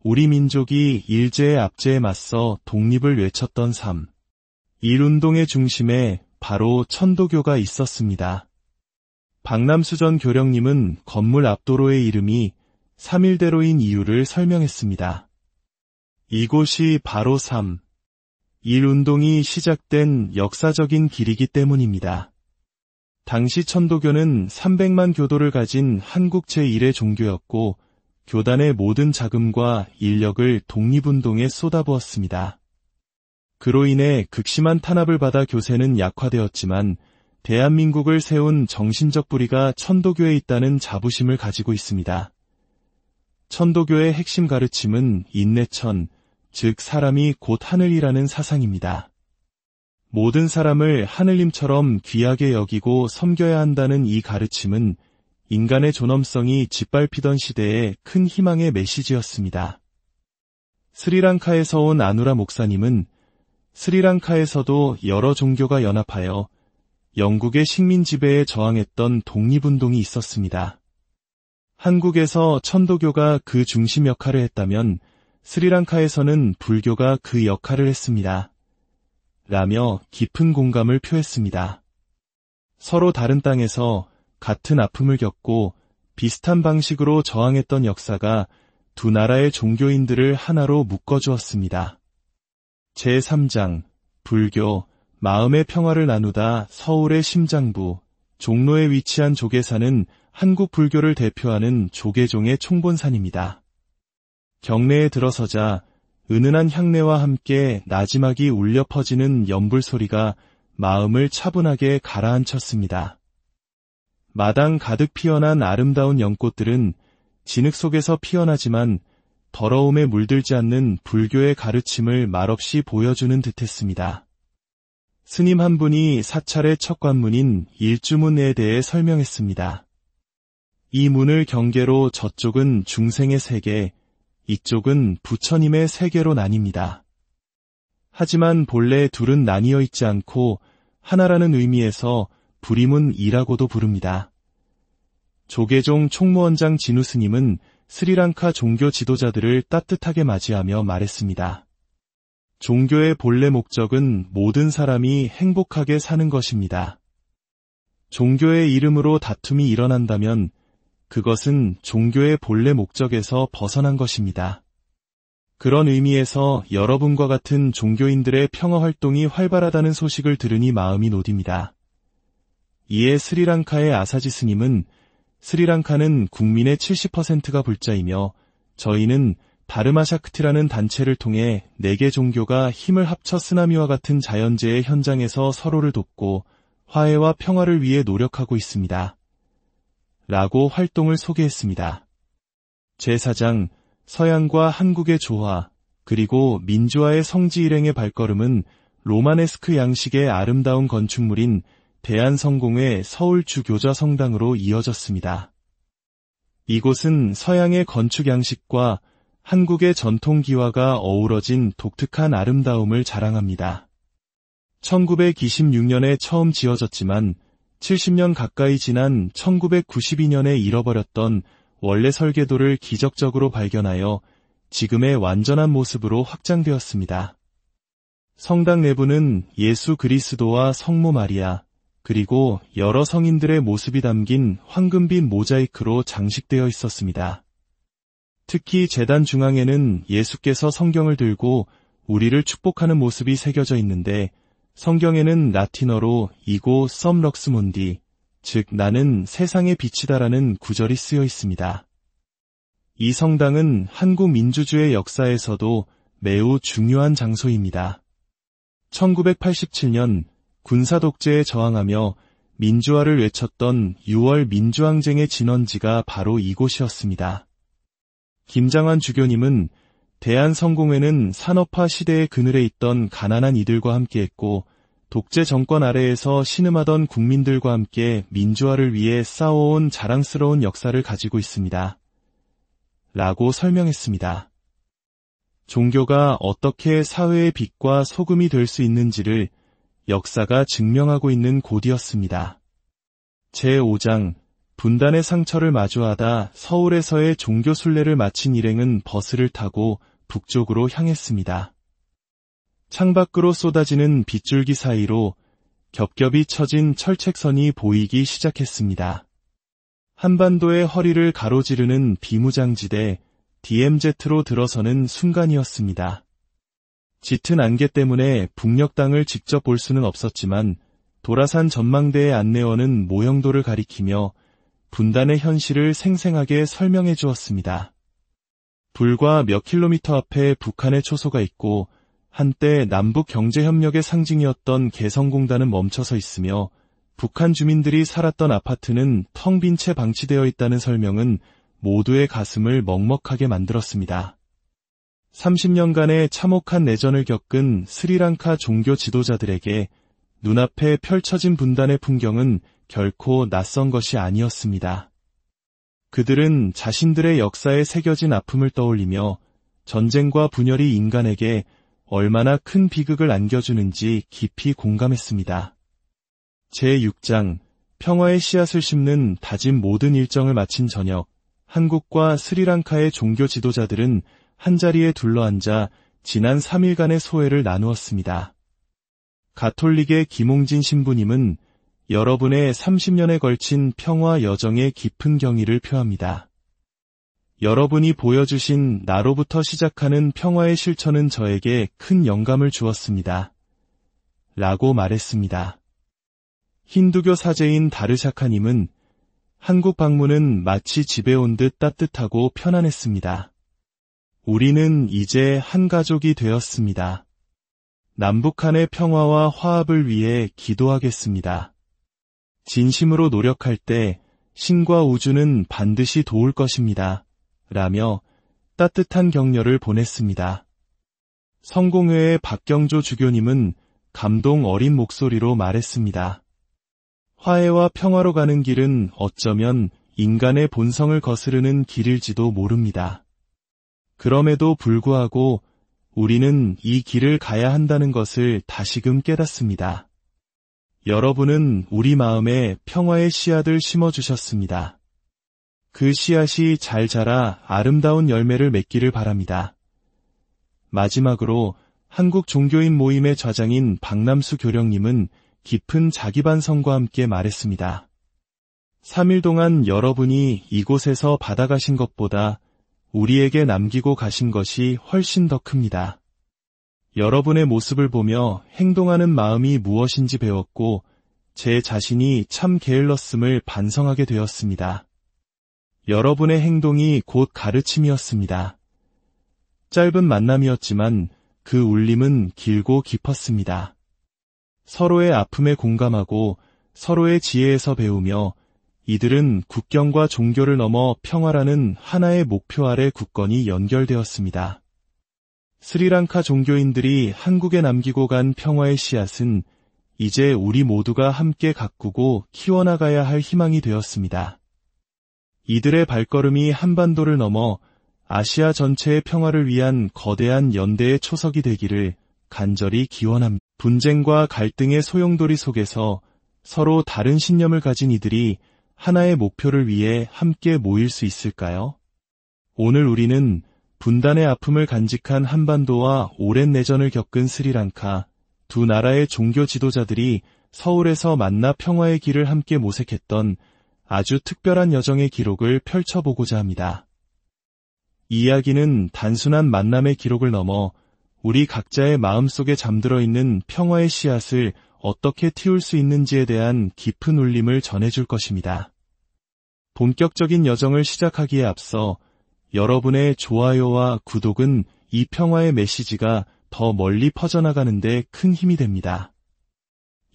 우리 민족이 일제의 압제에 맞서 독립을 외쳤던 3.1운동의 중심에 바로 천도교가 있었습니다. 박남수전 교령님은 건물 앞도로의 이름이 3.1대로인 이유를 설명했습니다. 이곳이 바로 3.1운동이 시작된 역사적인 길이기 때문입니다. 당시 천도교는 300만 교도를 가진 한국 제1의 종교였고 교단의 모든 자금과 인력을 독립운동에 쏟아부었습니다. 그로 인해 극심한 탄압을 받아 교세는 약화되었지만 대한민국을 세운 정신적 뿌리가 천도교에 있다는 자부심을 가지고 있습니다. 천도교의 핵심 가르침은 인내천, 즉 사람이 곧 하늘이라는 사상입니다. 모든 사람을 하늘님처럼 귀하게 여기고 섬겨야 한다는 이 가르침은 인간의 존엄성이 짓밟히던 시대에 큰 희망의 메시지였습니다. 스리랑카에서 온 아누라 목사님은 스리랑카에서도 여러 종교가 연합하여 영국의 식민 지배에 저항했던 독립운동이 있었습니다. 한국에서 천도교가 그 중심 역할을 했다면 스리랑카에서는 불교가 그 역할을 했습니다. 라며 깊은 공감을 표했습니다. 서로 다른 땅에서 같은 아픔을 겪고 비슷한 방식으로 저항했던 역사가 두 나라의 종교인들을 하나로 묶어주었습니다. 제3장 불교, 마음의 평화를 나누다. 서울의 심장부, 종로에 위치한 조계산은 한국 불교를 대표하는 조계종의 총본산입니다. 경내에 들어서자 은은한 향내와 함께 나지막이 울려 퍼지는 연불 소리가 마음을 차분하게 가라앉혔습니다. 마당 가득 피어난 아름다운 연꽃들은 진흙 속에서 피어나지만 더러움에 물들지 않는 불교의 가르침을 말없이 보여주는 듯했습니다. 스님 한 분이 사찰의 첫 관문인 일주문에 대해 설명했습니다. 이 문을 경계로 저쪽은 중생의 세계, 이쪽은 부처님의 세계로 나뉩니다. 하지만 본래 둘은 나뉘어 있지 않고 하나라는 의미에서 불임문이라고도 부릅니다. 조계종 총무원장 진우 스님은 스리랑카 종교 지도자들을 따뜻하게 맞이하며 말했습니다. 종교의 본래 목적은 모든 사람이 행복하게 사는 것입니다. 종교의 이름으로 다툼이 일어난다면 그것은 종교의 본래 목적에서 벗어난 것입니다. 그런 의미에서 여러분과 같은 종교인들의 평화 활동이 활발하다는 소식을 들으니 마음이 놓입니다. 이에 스리랑카의 아사지 스님은 스리랑카는 국민의 70%가 불자이며 저희는 다르마샤크티라는 단체를 통해 4개 종교가 힘을 합쳐 쓰나미와 같은 자연재해 현장에서 서로를 돕고 화해와 평화를 위해 노력하고 있습니다. 라고 활동을 소개했습니다. 제4장 서양과 한국의 조화 그리고 민주화의 성지 일행의 발걸음은 로마네스크 양식의 아름다운 건축물인 대한성공회 서울 주교자 성당으로 이어졌습니다. 이곳은 서양의 건축 양식과 한국의 전통 기와가 어우러진 독특한 아름다움을 자랑합니다. 1926년에 처음 지어졌지만 70년 가까이 지난 1992년에 잃어버렸던 원래 설계도를 기적적으로 발견하여 지금의 완전한 모습으로 확장되었습니다. 성당 내부는 예수 그리스도와 성모 마리아, 그리고 여러 성인들의 모습이 담긴 황금빛 모자이크로 장식되어 있었습니다. 특히 제단 중앙에는 예수께서 성경을 들고 우리를 축복하는 모습이 새겨져 있는데 성경에는 라틴어로 이고 썸 럭스 몬디, 즉 나는 세상의 빛이다라는 구절이 쓰여 있습니다. 이 성당은 한국 민주주의 역사에서도 매우 중요한 장소입니다. 1987년 군사 독재에 저항하며 민주화를 외쳤던 6월 민주항쟁의 진원지가 바로 이곳이었습니다. 김장환 주교님은 대한성공회는 산업화 시대의 그늘에 있던 가난한 이들과 함께했고 독재 정권 아래에서 신음하던 국민들과 함께 민주화를 위해 싸워온 자랑스러운 역사를 가지고 있습니다. 라고 설명했습니다. 종교가 어떻게 사회의 빛과 소금이 될 수 있는지를 역사가 증명하고 있는 곳이었습니다. 제5장 분단의 상처를 마주하다. 서울에서의 종교 순례를 마친 일행은 버스를 타고 북쪽으로 향했습니다. 창밖으로 쏟아지는 빗줄기 사이로 겹겹이 쳐진 철책선이 보이기 시작했습니다. 한반도의 허리를 가로지르는 비무장지대 DMZ로 들어서는 순간이었습니다. 짙은 안개 때문에 북녘 땅을 직접 볼 수는 없었지만 도라산 전망대의 안내원은 모형도를 가리키며 분단의 현실을 생생하게 설명해 주었습니다. 불과 몇 킬로미터 앞에 북한의 초소가 있고 한때 남북경제협력의 상징이었던 개성공단은 멈춰서 있으며 북한 주민들이 살았던 아파트는 텅 빈 채 방치되어 있다는 설명은 모두의 가슴을 먹먹하게 만들었습니다. 30년간의 참혹한 내전을 겪은 스리랑카 종교 지도자들에게 눈앞에 펼쳐진 분단의 풍경은 결코 낯선 것이 아니었습니다. 그들은 자신들의 역사에 새겨진 아픔을 떠올리며 전쟁과 분열이 인간에게 얼마나 큰 비극을 안겨주는지 깊이 공감했습니다. 제6장 평화의 씨앗을 심는 다짐 모든 일정을 마친 저녁, 한국과 스리랑카의 종교 지도자들은 한자리에 둘러앉아 지난 3일간의 소회를 나누었습니다. 가톨릭의 김홍진 신부님은 여러분의 30년에 걸친 평화 여정의 깊은 경의를 표합니다. 여러분이 보여주신 나로부터 시작하는 평화의 실천은 저에게 큰 영감을 주었습니다. 라고 말했습니다. 힌두교 사제인 다르샤카님은 한국 방문은 마치 집에 온 듯 따뜻하고 편안했습니다. 우리는 이제 한 가족이 되었습니다. 남북한의 평화와 화합을 위해 기도하겠습니다. 진심으로 노력할 때 신과 우주는 반드시 도울 것입니다. 라며 따뜻한 격려를 보냈습니다. 성공회의 박경조 주교님은 감동 어린 목소리로 말했습니다. 화해와 평화로 가는 길은 어쩌면 인간의 본성을 거스르는 길일지도 모릅니다. 그럼에도 불구하고 우리는 이 길을 가야 한다는 것을 다시금 깨닫습니다. 여러분은 우리 마음에 평화의 씨앗을 심어주셨습니다. 그 씨앗이 잘 자라 아름다운 열매를 맺기를 바랍니다. 마지막으로 한국 종교인 모임의 좌장인 박남수 교령님은 깊은 자기반성과 함께 말했습니다. 3일 동안 여러분이 이곳에서 받아가신 것보다 우리에게 남기고 가신 것이 훨씬 더 큽니다. 여러분의 모습을 보며 행동하는 마음이 무엇인지 배웠고 제 자신이 참 게을렀음을 반성하게 되었습니다. 여러분의 행동이 곧 가르침이었습니다. 짧은 만남이었지만 그 울림은 길고 깊었습니다. 서로의 아픔에 공감하고 서로의 지혜에서 배우며 이들은 국경과 종교를 넘어 평화라는 하나의 목표 아래 굳건히 연결되었습니다. 스리랑카 종교인들이 한국에 남기고 간 평화의 씨앗은 이제 우리 모두가 함께 가꾸고 키워나가야 할 희망이 되었습니다. 이들의 발걸음이 한반도를 넘어 아시아 전체의 평화를 위한 거대한 연대의 초석이 되기를 간절히 기원합니다. 분쟁과 갈등의 소용돌이 속에서 서로 다른 신념을 가진 이들이 하나의 목표를 위해 함께 모일 수 있을까요? 오늘 우리는 분단의 아픔을 간직한 한반도와 오랜 내전을 겪은 스리랑카, 두 나라의 종교 지도자들이 서울에서 만나 평화의 길을 함께 모색했던 아주 특별한 여정의 기록을 펼쳐보고자 합니다. 이 이야기는 단순한 만남의 기록을 넘어 우리 각자의 마음속에 잠들어 있는 평화의 씨앗을 어떻게 틔울 수 있는지에 대한 깊은 울림을 전해줄 것입니다. 본격적인 여정을 시작하기에 앞서 여러분의 좋아요와 구독은 이 평화의 메시지가 더 멀리 퍼져나가는 데 큰 힘이 됩니다.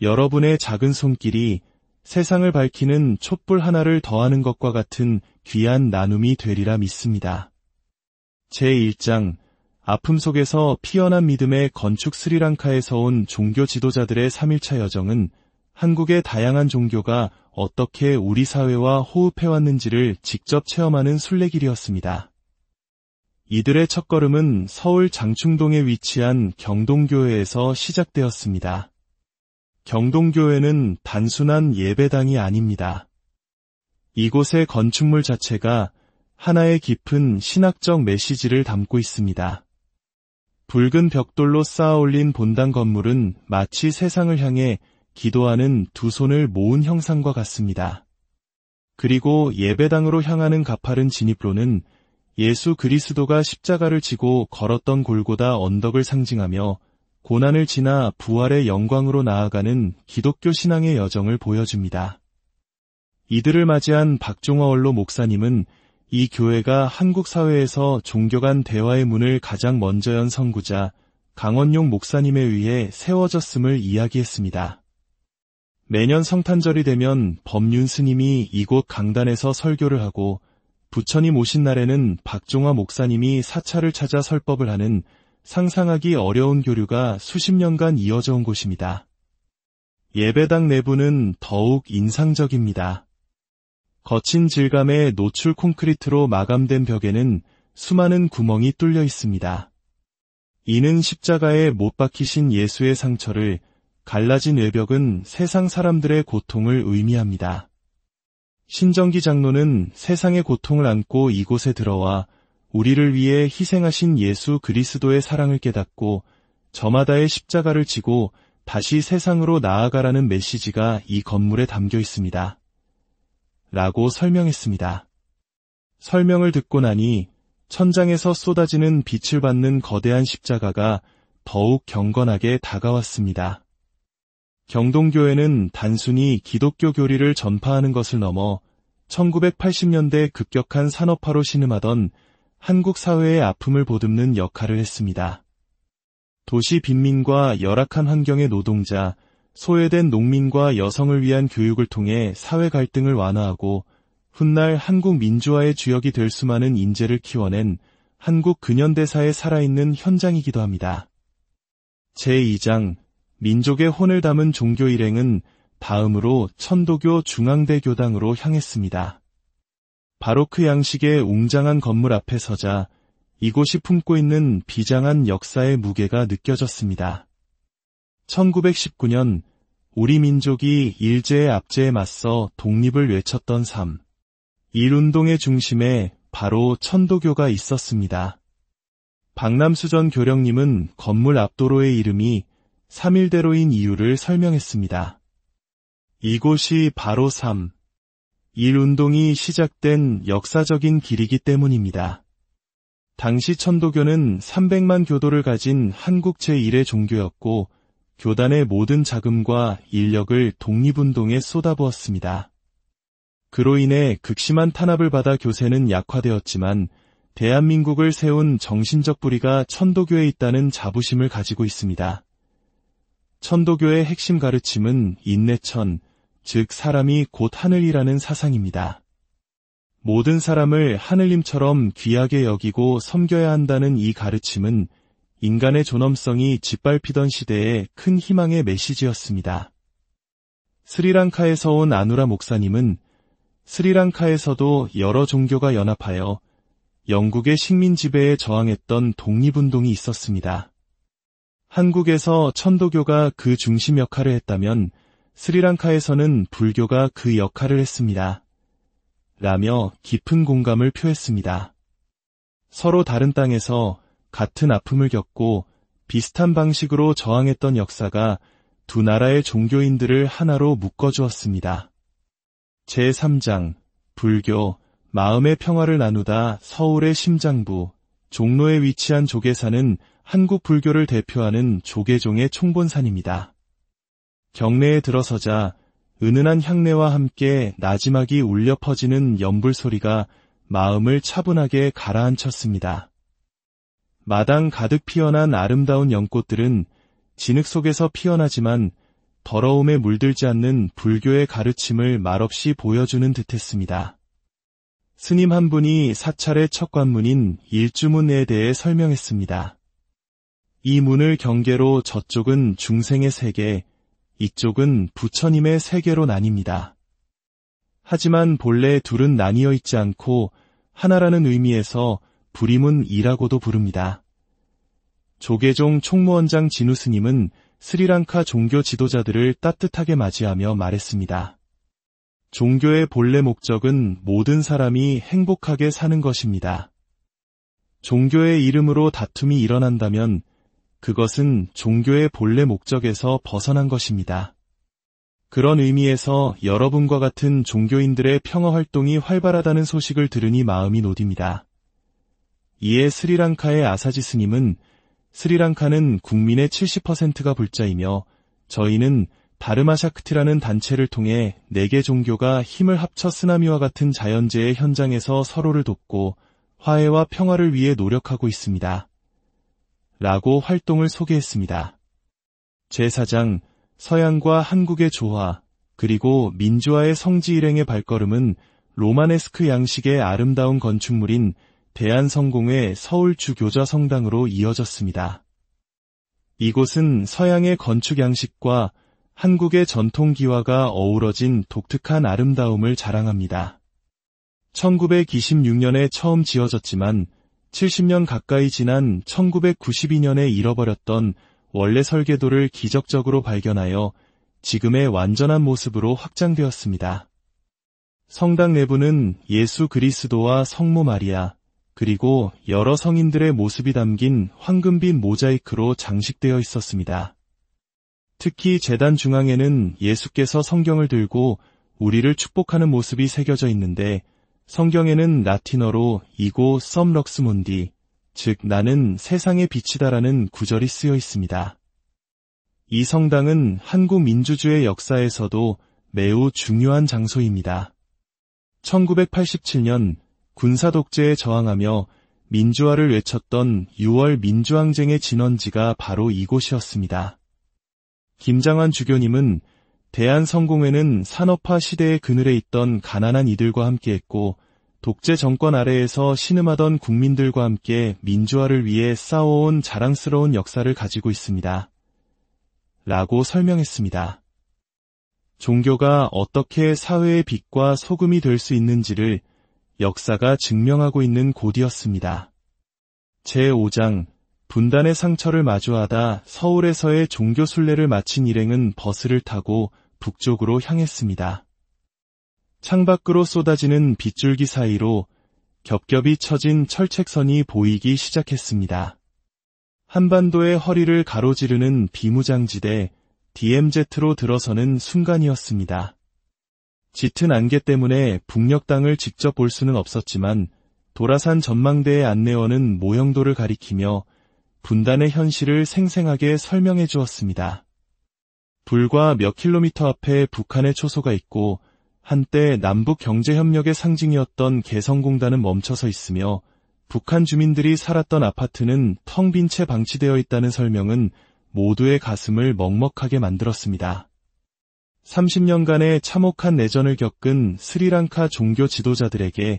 여러분의 작은 손길이 세상을 밝히는 촛불 하나를 더하는 것과 같은 귀한 나눔이 되리라 믿습니다. 제1장 아픔 속에서 피어난 믿음의 건축 스리랑카에서 온 종교 지도자들의 3일차 여정은 한국의 다양한 종교가 어떻게 우리 사회와 호흡해왔는지를 직접 체험하는 순례길이었습니다. 이들의 첫걸음은 서울 장충동에 위치한 경동교회에서 시작되었습니다. 경동교회는 단순한 예배당이 아닙니다. 이곳의 건축물 자체가 하나의 깊은 신학적 메시지를 담고 있습니다. 붉은 벽돌로 쌓아올린 본당 건물은 마치 세상을 향해 기도하는 두 손을 모은 형상과 같습니다. 그리고 예배당으로 향하는 가파른 진입로는 예수 그리스도가 십자가를 지고 걸었던 골고다 언덕을 상징하며 고난을 지나 부활의 영광으로 나아가는 기독교 신앙의 여정을 보여줍니다. 이들을 맞이한 박종화 원로 목사님은 이 교회가 한국 사회에서 종교 간 대화의 문을 가장 먼저 연 선구자 강원용 목사님에 의해 세워졌음을 이야기했습니다. 매년 성탄절이 되면 법륜 스님이 이곳 강단에서 설교를 하고 부처님 오신 날에는 박종화 목사님이 사찰을 찾아 설법을 하는 상상하기 어려운 교류가 수십 년간 이어져 온 곳입니다. 예배당 내부는 더욱 인상적입니다. 거친 질감의 노출 콘크리트로 마감된 벽에는 수많은 구멍이 뚫려 있습니다. 이는 십자가에 못 박히신 예수의 상처를, 갈라진 외벽은 세상 사람들의 고통을 의미합니다. 신정기 장로는 세상의 고통을 안고 이곳에 들어와 우리를 위해 희생하신 예수 그리스도의 사랑을 깨닫고 저마다의 십자가를 지고 다시 세상으로 나아가라는 메시지가 이 건물에 담겨 있습니다. 라고 설명했습니다. 설명을 듣고 나니 천장에서 쏟아지는 빛을 받는 거대한 십자가가 더욱 경건하게 다가왔습니다. 경동교회는 단순히 기독교 교리를 전파하는 것을 넘어 1980년대 급격한 산업화로 신음하던 한국 사회의 아픔을 보듬는 역할을 했습니다. 도시 빈민과 열악한 환경의 노동자, 소외된 농민과 여성을 위한 교육을 통해 사회 갈등을 완화하고 훗날 한국 민주화의 주역이 될 수많은 인재를 키워낸 한국 근현대사의 살아있는 현장이기도 합니다. 제2장 민족의 혼을 담은 종교 일행은 다음으로 천도교 중앙대교당으로 향했습니다. 바로크 양식의 웅장한 건물 앞에 서자 이곳이 품고 있는 비장한 역사의 무게가 느껴졌습니다. 1919년 우리 민족이 일제의 압제에 맞서 독립을 외쳤던 3.1운동의 중심에 바로 천도교가 있었습니다. 박남수전 교령님은 건물 앞도로의 이름이 3.1대로인 이유를 설명했습니다. 이곳이 바로 3.1운동이 시작된 역사적인 길이기 때문입니다. 당시 천도교는 300만 교도를 가진 한국 제1의 종교였고 교단의 모든 자금과 인력을 독립운동에 쏟아부었습니다. 그로 인해 극심한 탄압을 받아 교세는 약화되었지만 대한민국을 세운 정신적 뿌리가 천도교에 있다는 자부심을 가지고 있습니다. 천도교의 핵심 가르침은 인내천, 즉 사람이 곧 하늘이라는 사상입니다. 모든 사람을 하늘님처럼 귀하게 여기고 섬겨야 한다는 이 가르침은 인간의 존엄성이 짓밟히던 시대의 큰 희망의 메시지였습니다. 스리랑카에서 온 아누라 목사님은 스리랑카에서도 여러 종교가 연합하여 영국의 식민 지배에 저항했던 독립운동이 있었습니다. 한국에서 천도교가 그 중심 역할을 했다면 스리랑카에서는 불교가 그 역할을 했습니다. 라며 깊은 공감을 표했습니다. 서로 다른 땅에서 같은 아픔을 겪고 비슷한 방식으로 저항했던 역사가 두 나라의 종교인들을 하나로 묶어주었습니다. 제3장 불교, 마음의 평화를 나누다 서울의 심장부, 종로에 위치한 조계산은 한국 불교를 대표하는 조계종의 총본산입니다. 경내에 들어서자 은은한 향내와 함께 나지막이 울려 퍼지는 연불 소리가 마음을 차분하게 가라앉혔습니다. 마당 가득 피어난 아름다운 연꽃들은 진흙 속에서 피어나지만 더러움에 물들지 않는 불교의 가르침을 말없이 보여주는 듯했습니다. 스님 한 분이 사찰의 첫 관문인 일주문에 대해 설명했습니다. 이 문을 경계로 저쪽은 중생의 세계, 이쪽은 부처님의 세계로 나뉩니다. 하지만 본래 둘은 나뉘어 있지 않고 하나라는 의미에서 불임문이라고도 부릅니다. 조계종 총무원장 진우 스님은 스리랑카 종교 지도자들을 따뜻하게 맞이하며 말했습니다. 종교의 본래 목적은 모든 사람이 행복하게 사는 것입니다. 종교의 이름으로 다툼이 일어난다면 그것은 종교의 본래 목적에서 벗어난 것입니다. 그런 의미에서 여러분과 같은 종교인들의 평화 활동이 활발하다는 소식을 들으니 마음이 놓입니다. 이에 스리랑카의 아사지 스님은 스리랑카는 국민의 70%가 불자이며 저희는 다르마샤크티라는 단체를 통해 4개 종교가 힘을 합쳐 쓰나미와 같은 자연재해 현장에서 서로를 돕고 화해와 평화를 위해 노력하고 있습니다. 라고 활동을 소개했습니다. 제4장 서양과 한국의 조화 그리고 민주화의 성지 일행의 발걸음은 로마네스크 양식의 아름다운 건축물인 대한성공회 서울 주교자 성당으로 이어졌습니다. 이곳은 서양의 건축 양식과 한국의 전통 기와가 어우러진 독특한 아름다움을 자랑합니다. 1926년에 처음 지어졌지만 70년 가까이 지난 1992년에 잃어버렸던 원래 설계도를 기적적으로 발견하여 지금의 완전한 모습으로 확장되었습니다. 성당 내부는 예수 그리스도와 성모 마리아, 그리고 여러 성인들의 모습이 담긴 황금빛 모자이크로 장식되어 있었습니다. 특히 제단 중앙에는 예수께서 성경을 들고 우리를 축복하는 모습이 새겨져 있는데 성경에는 라틴어로 이고 썸 럭스 몬디, 즉 나는 세상의 빛이다라는 구절이 쓰여 있습니다. 이 성당은 한국 민주주의 역사에서도 매우 중요한 장소입니다. 1987년 군사 독재에 저항하며 민주화를 외쳤던 6월 민주항쟁의 진원지가 바로 이곳이었습니다. 김장환 주교님은 대한성공회는 산업화 시대의 그늘에 있던 가난한 이들과 함께했고 독재 정권 아래에서 신음하던 국민들과 함께 민주화를 위해 싸워온 자랑스러운 역사를 가지고 있습니다. 라고 설명했습니다. 종교가 어떻게 사회의 빛과 소금이 될 수 있는지를 역사가 증명하고 있는 곳이었습니다. 제5장 분단의 상처를 마주하다 서울에서의 종교 순례를 마친 일행은 버스를 타고 북쪽으로 향했습니다. 창밖으로 쏟아지는 빗줄기 사이로 겹겹이 쳐진 철책선이 보이기 시작했습니다. 한반도의 허리를 가로지르는 비무장지대 DMZ로 들어서는 순간이었습니다. 짙은 안개 때문에 북녘땅을 직접 볼 수는 없었지만 도라산 전망대의 안내원은 모형도를 가리키며 분단의 현실을 생생하게 설명해 주었습니다. 불과 몇 킬로미터 앞에 북한의 초소가 있고 한때 남북 경제협력의 상징이었던 개성공단은 멈춰서 있으며 북한 주민들이 살았던 아파트는 텅 빈 채 방치되어 있다는 설명은 모두의 가슴을 먹먹하게 만들었습니다. 30년간의 참혹한 내전을 겪은 스리랑카 종교 지도자들에게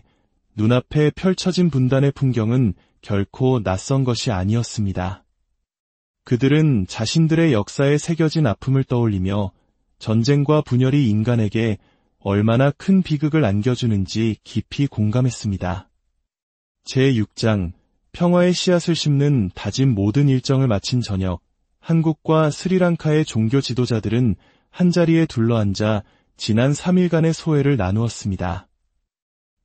눈앞에 펼쳐진 분단의 풍경은 결코 낯선 것이 아니었습니다. 그들은 자신들의 역사에 새겨진 아픔을 떠올리며 전쟁과 분열이 인간에게 얼마나 큰 비극을 안겨주는지 깊이 공감했습니다. 제6장 평화의 씨앗을 심는 다짐 모든 일정을 마친 저녁, 한국과 스리랑카의 종교 지도자들은 한자리에 둘러앉아 지난 3일간의 소회를 나누었습니다.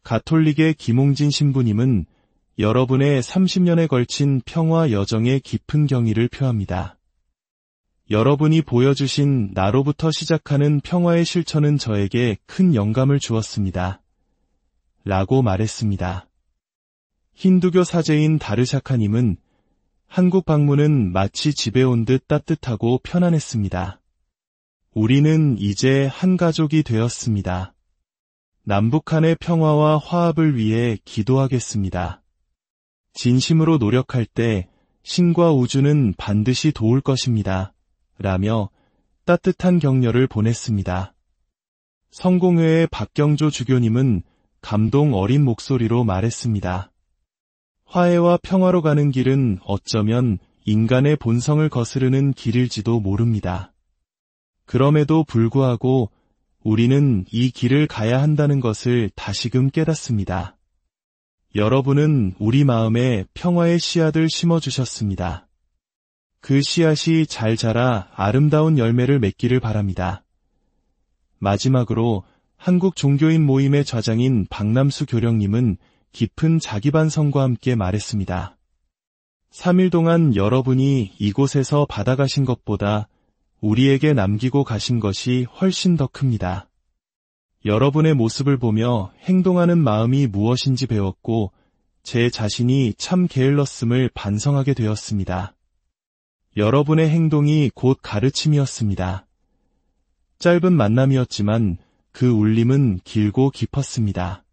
가톨릭의 김홍진 신부님은 여러분의 30년에 걸친 평화 여정의 깊은 경의를 표합니다. 여러분이 보여주신 나로부터 시작하는 평화의 실천은 저에게 큰 영감을 주었습니다. 라고 말했습니다. 힌두교 사제인 다르샤카님은 한국 방문은 마치 집에 온 듯 따뜻하고 편안했습니다. 우리는 이제 한 가족이 되었습니다. 남북한의 평화와 화합을 위해 기도하겠습니다. 진심으로 노력할 때 신과 우주는 반드시 도울 것입니다. 라며 따뜻한 격려를 보냈습니다. 성공회의 박경조 주교님은 감동 어린 목소리로 말했습니다. 화해와 평화로 가는 길은 어쩌면 인간의 본성을 거스르는 길일지도 모릅니다. 그럼에도 불구하고 우리는 이 길을 가야 한다는 것을 다시금 깨닫습니다. 여러분은 우리 마음에 평화의 씨앗을 심어주셨습니다. 그 씨앗이 잘 자라 아름다운 열매를 맺기를 바랍니다. 마지막으로 한국 종교인 모임의 좌장인 박남수 교령님은 깊은 자기반성과 함께 말했습니다. 3일 동안 여러분이 이곳에서 받아가신 것보다 우리에게 남기고 가신 것이 훨씬 더 큽니다. 여러분의 모습을 보며 행동하는 마음이 무엇인지 배웠고 제 자신이 참 게을렀음을 반성하게 되었습니다. 여러분의 행동이 곧 가르침이었습니다. 짧은 만남이었지만 그 울림은 길고 깊었습니다.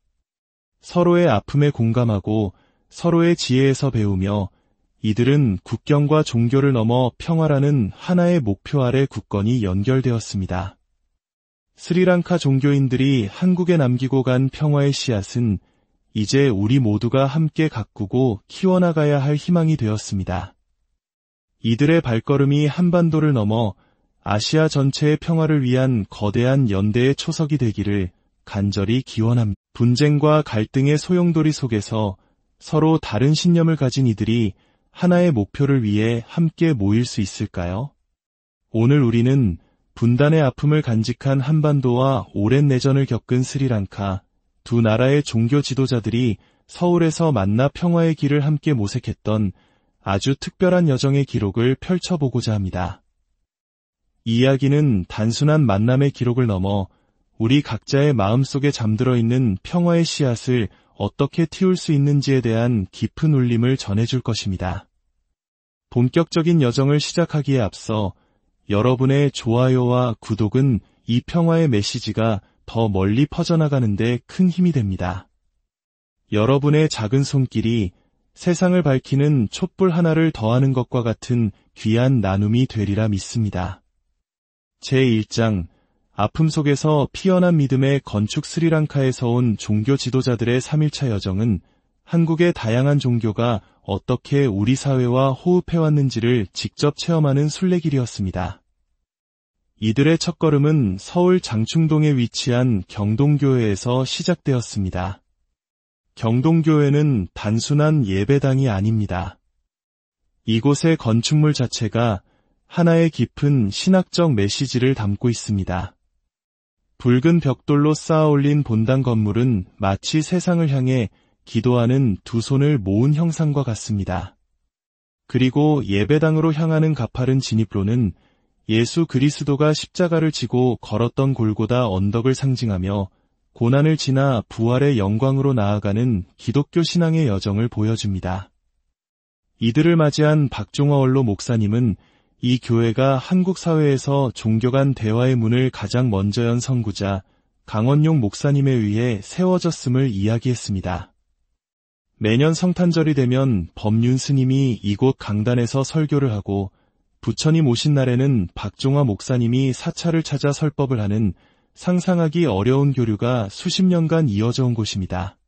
서로의 아픔에 공감하고 서로의 지혜에서 배우며 이들은 국경과 종교를 넘어 평화라는 하나의 목표 아래 굳건히 연결되었습니다. 스리랑카 종교인들이 한국에 남기고 간 평화의 씨앗은 이제 우리 모두가 함께 가꾸고 키워나가야 할 희망이 되었습니다. 이들의 발걸음이 한반도를 넘어 아시아 전체의 평화를 위한 거대한 연대의 초석이 되기를 간절히 기원합니다. 분쟁과 갈등의 소용돌이 속에서 서로 다른 신념을 가진 이들이 하나의 목표를 위해 함께 모일 수 있을까요? 오늘 우리는 분단의 아픔을 간직한 한반도와 오랜 내전을 겪은 스리랑카, 두 나라의 종교 지도자들이 서울에서 만나 평화의 길을 함께 모색했던 아주 특별한 여정의 기록을 펼쳐보고자 합니다. 이 이야기는 단순한 만남의 기록을 넘어 우리 각자의 마음속에 잠들어 있는 평화의 씨앗을 어떻게 틔울 수 있는지에 대한 깊은 울림을 전해줄 것입니다. 본격적인 여정을 시작하기에 앞서 여러분의 좋아요와 구독은 이 평화의 메시지가 더 멀리 퍼져나가는 데 큰 힘이 됩니다. 여러분의 작은 손길이 세상을 밝히는 촛불 하나를 더하는 것과 같은 귀한 나눔이 되리라 믿습니다. 제1장 아픔 속에서 피어난 믿음의 건축. 스리랑카에서 온 종교 지도자들의 3일차 여정은 한국의 다양한 종교가 어떻게 우리 사회와 호흡해왔는지를 직접 체험하는 순례길이었습니다. 이들의 첫걸음은 서울 장충동에 위치한 경동교회에서 시작되었습니다. 경동교회는 단순한 예배당이 아닙니다. 이곳의 건축물 자체가 하나의 깊은 신학적 메시지를 담고 있습니다. 붉은 벽돌로 쌓아올린 본당 건물은 마치 세상을 향해 기도하는 두 손을 모은 형상과 같습니다. 그리고 예배당으로 향하는 가파른 진입로는 예수 그리스도가 십자가를 지고 걸었던 골고다 언덕을 상징하며 고난을 지나 부활의 영광으로 나아가는 기독교 신앙의 여정을 보여줍니다. 이들을 맞이한 박종화 원로 목사님은 이 교회가 한국 사회에서 종교 간 대화의 문을 가장 먼저 연 선구자 강원용 목사님에 의해 세워졌음을 이야기했습니다. 매년 성탄절이 되면 법륜 스님이 이곳 강단에서 설교를 하고 부처님 오신 날에는 박종화 목사님이 사찰을 찾아 설법을 하는 상상하기 어려운 교류가 수십 년간 이어져 온 곳입니다.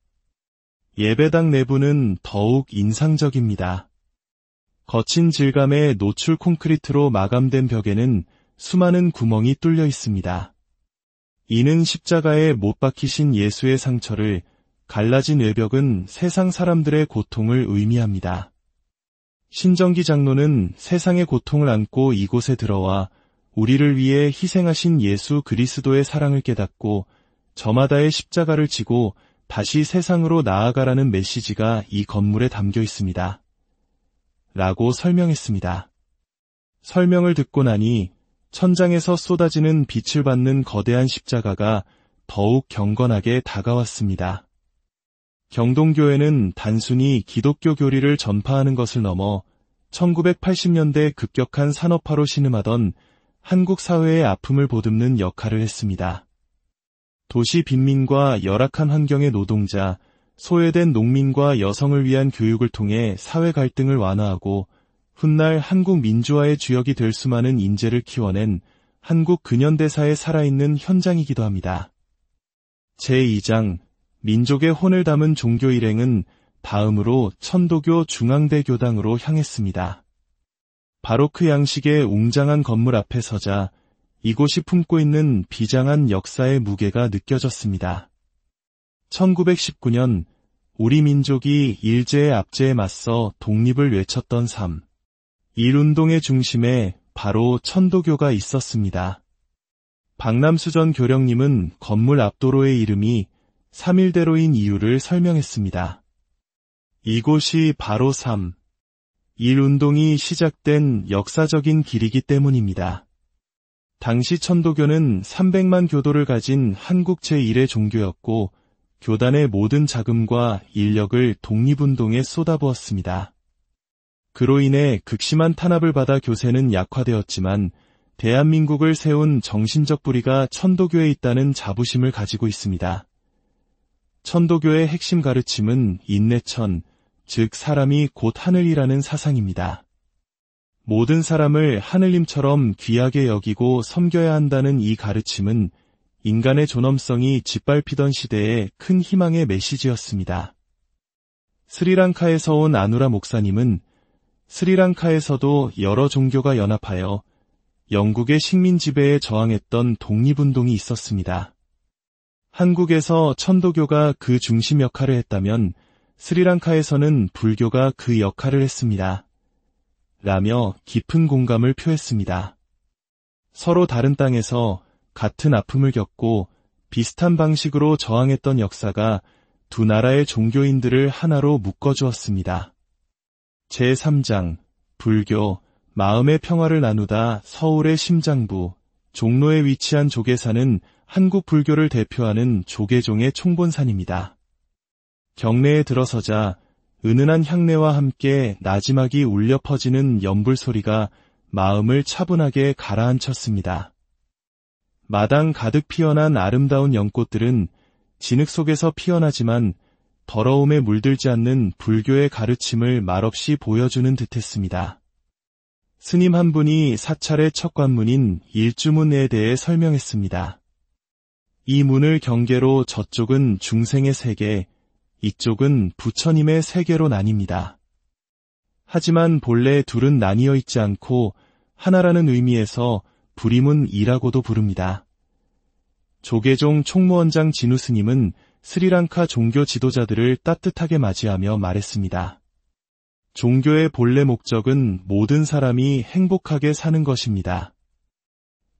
예배당 내부는 더욱 인상적입니다. 거친 질감의 노출 콘크리트로 마감된 벽에는 수많은 구멍이 뚫려 있습니다. 이는 십자가에 못 박히신 예수의 상처를, 갈라진 외벽은 세상 사람들의 고통을 의미합니다. 신정기 장로는 세상의 고통을 안고 이곳에 들어와 우리를 위해 희생하신 예수 그리스도의 사랑을 깨닫고 저마다의 십자가를 지고 다시 세상으로 나아가라는 메시지가 이 건물에 담겨 있습니다. 라고 설명했습니다. 설명을 듣고 나니 천장에서 쏟아지는 빛을 받는 거대한 십자가가 더욱 경건하게 다가왔습니다. 경동교회는 단순히 기독교 교리를 전파하는 것을 넘어 1980년대 급격한 산업화로 신음하던 한국 사회의 아픔을 보듬는 역할을 했습니다. 도시 빈민과 열악한 환경의 노동자, 소외된 농민과 여성을 위한 교육을 통해 사회 갈등을 완화하고 훗날 한국 민주화의 주역이 될 수많은 인재를 키워낸 한국 근현대사에 살아있는 현장이기도 합니다. 제2장 민족의 혼을 담은 종교 일행은 다음으로 천도교 중앙대교당으로 향했습니다. 바로크 양식의 웅장한 건물 앞에 서자 이곳이 품고 있는 비장한 역사의 무게가 느껴졌습니다. 1919년 우리 민족이 일제의 압제에 맞서 독립을 외쳤던 삶. 이 운동의 중심에 바로 천도교가 있었습니다. 박남수전 교령님은 건물 앞도로의 이름이 3일대로인 이유를 설명했습니다. 이곳이 바로 3.1운동이 시작된 역사적인 길이기 때문입니다. 당시 천도교는 300만 교도를 가진 한국 제1의 종교였고 교단의 모든 자금과 인력을 독립운동에 쏟아부었습니다. 그로 인해 극심한 탄압을 받아 교세는 약화되었지만 대한민국을 세운 정신적 뿌리가 천도교에 있다는 자부심을 가지고 있습니다. 천도교의 핵심 가르침은 인내천, 즉 사람이 곧 하늘이라는 사상입니다. 모든 사람을 하늘님처럼 귀하게 여기고 섬겨야 한다는 이 가르침은 인간의 존엄성이 짓밟히던 시대에 큰 희망의 메시지였습니다. 스리랑카에서 온 아누라 목사님은 스리랑카에서도 여러 종교가 연합하여 영국의 식민 지배에 저항했던 독립운동이 있었습니다. 한국에서 천도교가 그 중심 역할을 했다면 스리랑카에서는 불교가 그 역할을 했습니다. 라며 깊은 공감을 표했습니다. 서로 다른 땅에서 같은 아픔을 겪고 비슷한 방식으로 저항했던 역사가 두 나라의 종교인들을 하나로 묶어주었습니다. 제3장 불교, 마음의 평화를 나누다 서울의 심장부, 종로에 위치한 조계산은 한국 불교를 대표하는 조계종의 총본산입니다. 경내에 들어서자 은은한 향내와 함께 나지막이 울려 퍼지는 연불 소리가 마음을 차분하게 가라앉혔습니다. 마당 가득 피어난 아름다운 연꽃들은 진흙 속에서 피어나지만 더러움에 물들지 않는 불교의 가르침을 말없이 보여주는 듯했습니다. 스님 한 분이 사찰의 첫 관문인 일주문에 대해 설명했습니다. 이 문을 경계로 저쪽은 중생의 세계, 이쪽은 부처님의 세계로 나뉩니다. 하지만 본래 둘은 나뉘어 있지 않고 하나라는 의미에서 불임문이라고도 부릅니다. 조계종 총무원장 진우 스님은 스리랑카 종교 지도자들을 따뜻하게 맞이하며 말했습니다. 종교의 본래 목적은 모든 사람이 행복하게 사는 것입니다.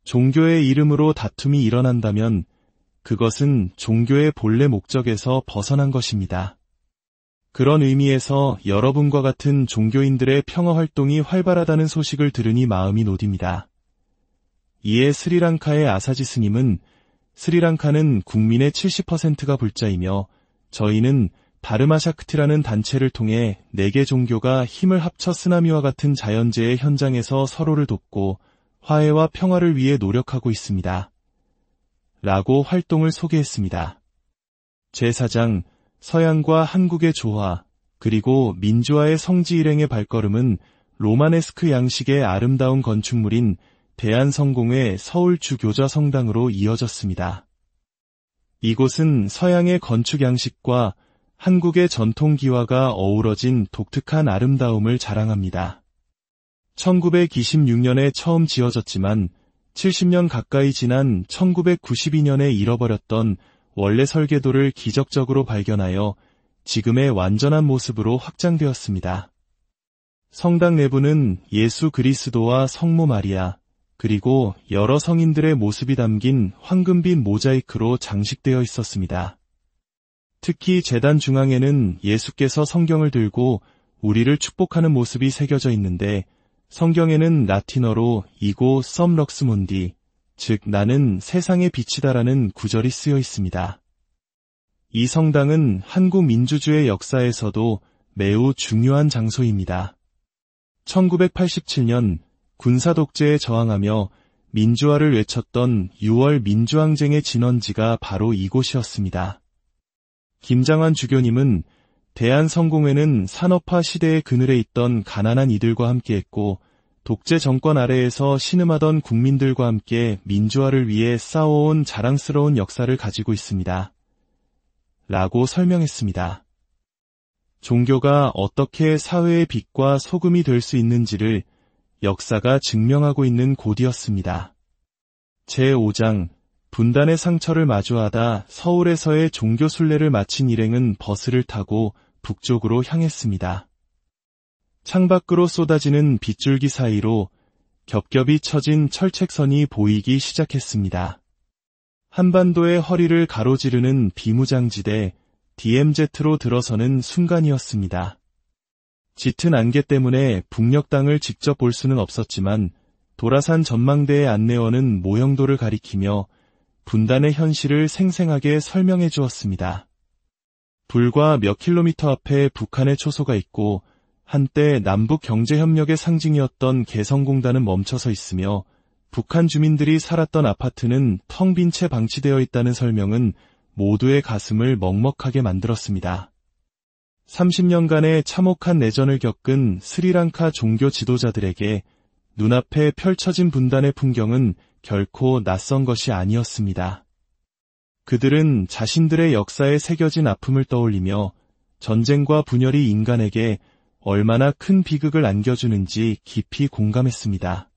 종교의 이름으로 다툼이 일어난다면 그것은 종교의 본래 목적에서 벗어난 것입니다. 그런 의미에서 여러분과 같은 종교인들의 평화 활동이 활발하다는 소식을 들으니 마음이 놓입니다. 이에 스리랑카의 아사지 스님은 스리랑카는 국민의 70%가 불자이며 저희는 다르마샤크티라는 단체를 통해 4개 종교가 힘을 합쳐 쓰나미와 같은 자연재해 현장에서 서로를 돕고 화해와 평화를 위해 노력하고 있습니다. 라고 활동을 소개했습니다. 제4장 서양과 한국의 조화 그리고 민주화의 성지 일행의 발걸음은 로마네스크 양식의 아름다운 건축물인 대한성공회 서울주교자 성당으로 이어졌습니다. 이곳은 서양의 건축 양식과 한국의 전통 기와가 어우러진 독특한 아름다움을 자랑합니다. 1926년에 처음 지어졌지만 70년 가까이 지난 1992년에 잃어버렸던 원래 설계도를 기적적으로 발견하여 지금의 완전한 모습으로 확장되었습니다. 성당 내부는 예수 그리스도와 성모 마리아, 그리고 여러 성인들의 모습이 담긴 황금빛 모자이크로 장식되어 있었습니다. 특히 제단 중앙에는 예수께서 성경을 들고 우리를 축복하는 모습이 새겨져 있는데 성경에는 라틴어로 이고 썸 럭스 몬디, 즉 나는 세상의 빛이다라는 구절이 쓰여 있습니다. 이 성당은 한국 민주주의 역사에서도 매우 중요한 장소입니다. 1987년 군사 독재에 저항하며 민주화를 외쳤던 6월 민주항쟁의 진원지가 바로 이곳이었습니다. 김장환 주교님은 대한성공회는 산업화 시대의 그늘에 있던 가난한 이들과 함께했고 독재 정권 아래에서 신음하던 국민들과 함께 민주화를 위해 싸워온 자랑스러운 역사를 가지고 있습니다. 라고 설명했습니다. 종교가 어떻게 사회의 빛과 소금이 될 수 있는지를 역사가 증명하고 있는 곳이었습니다. 제5장 분단의 상처를 마주하다 서울에서의 종교 순례를 마친 일행은 버스를 타고 북쪽으로 향했습니다. 창밖으로 쏟아지는 빗줄기 사이로 겹겹이 쳐진 철책선이 보이기 시작했습니다. 한반도의 허리를 가로지르는 비무장지대 DMZ로 들어서는 순간이었습니다. 짙은 안개 때문에 북녘 땅을 직접 볼 수는 없었지만 도라산 전망대의 안내원은 모형도를 가리키며 분단의 현실을 생생하게 설명해 주었습니다. 불과 몇 킬로미터 앞에 북한의 초소가 있고 한때 남북 경제협력의 상징이었던 개성공단은 멈춰서 있으며 북한 주민들이 살았던 아파트는 텅 빈 채 방치되어 있다는 설명은 모두의 가슴을 먹먹하게 만들었습니다. 30년간의 참혹한 내전을 겪은 스리랑카 종교 지도자들에게 눈앞에 펼쳐진 분단의 풍경은 결코 낯선 것이 아니었습니다. 그들은 자신들의 역사에 새겨진 아픔을 떠올리며 전쟁과 분열이 인간에게 얼마나 큰 비극을 안겨주는지 깊이 공감했습니다.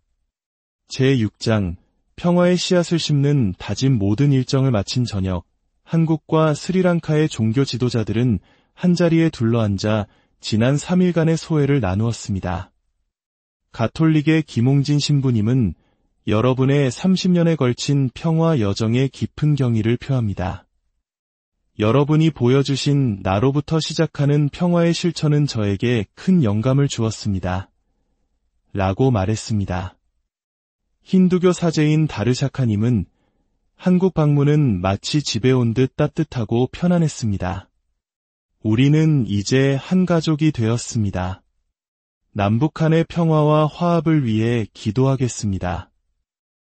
제6장 평화의 씨앗을 심는 다짐 모든 일정을 마친 저녁, 한국과 스리랑카의 종교 지도자들은 한자리에 둘러앉아 지난 3일간의 소회를 나누었습니다. 가톨릭의 김홍진 신부님은 여러분의 30년에 걸친 평화 여정의 깊은 경의를 표합니다. 여러분이 보여주신 나로부터 시작하는 평화의 실천은 저에게 큰 영감을 주었습니다. 라고 말했습니다. 힌두교 사제인 다르샤카님은 한국 방문은 마치 집에 온 듯 따뜻하고 편안했습니다. 우리는 이제 한 가족이 되었습니다. 남북한의 평화와 화합을 위해 기도하겠습니다.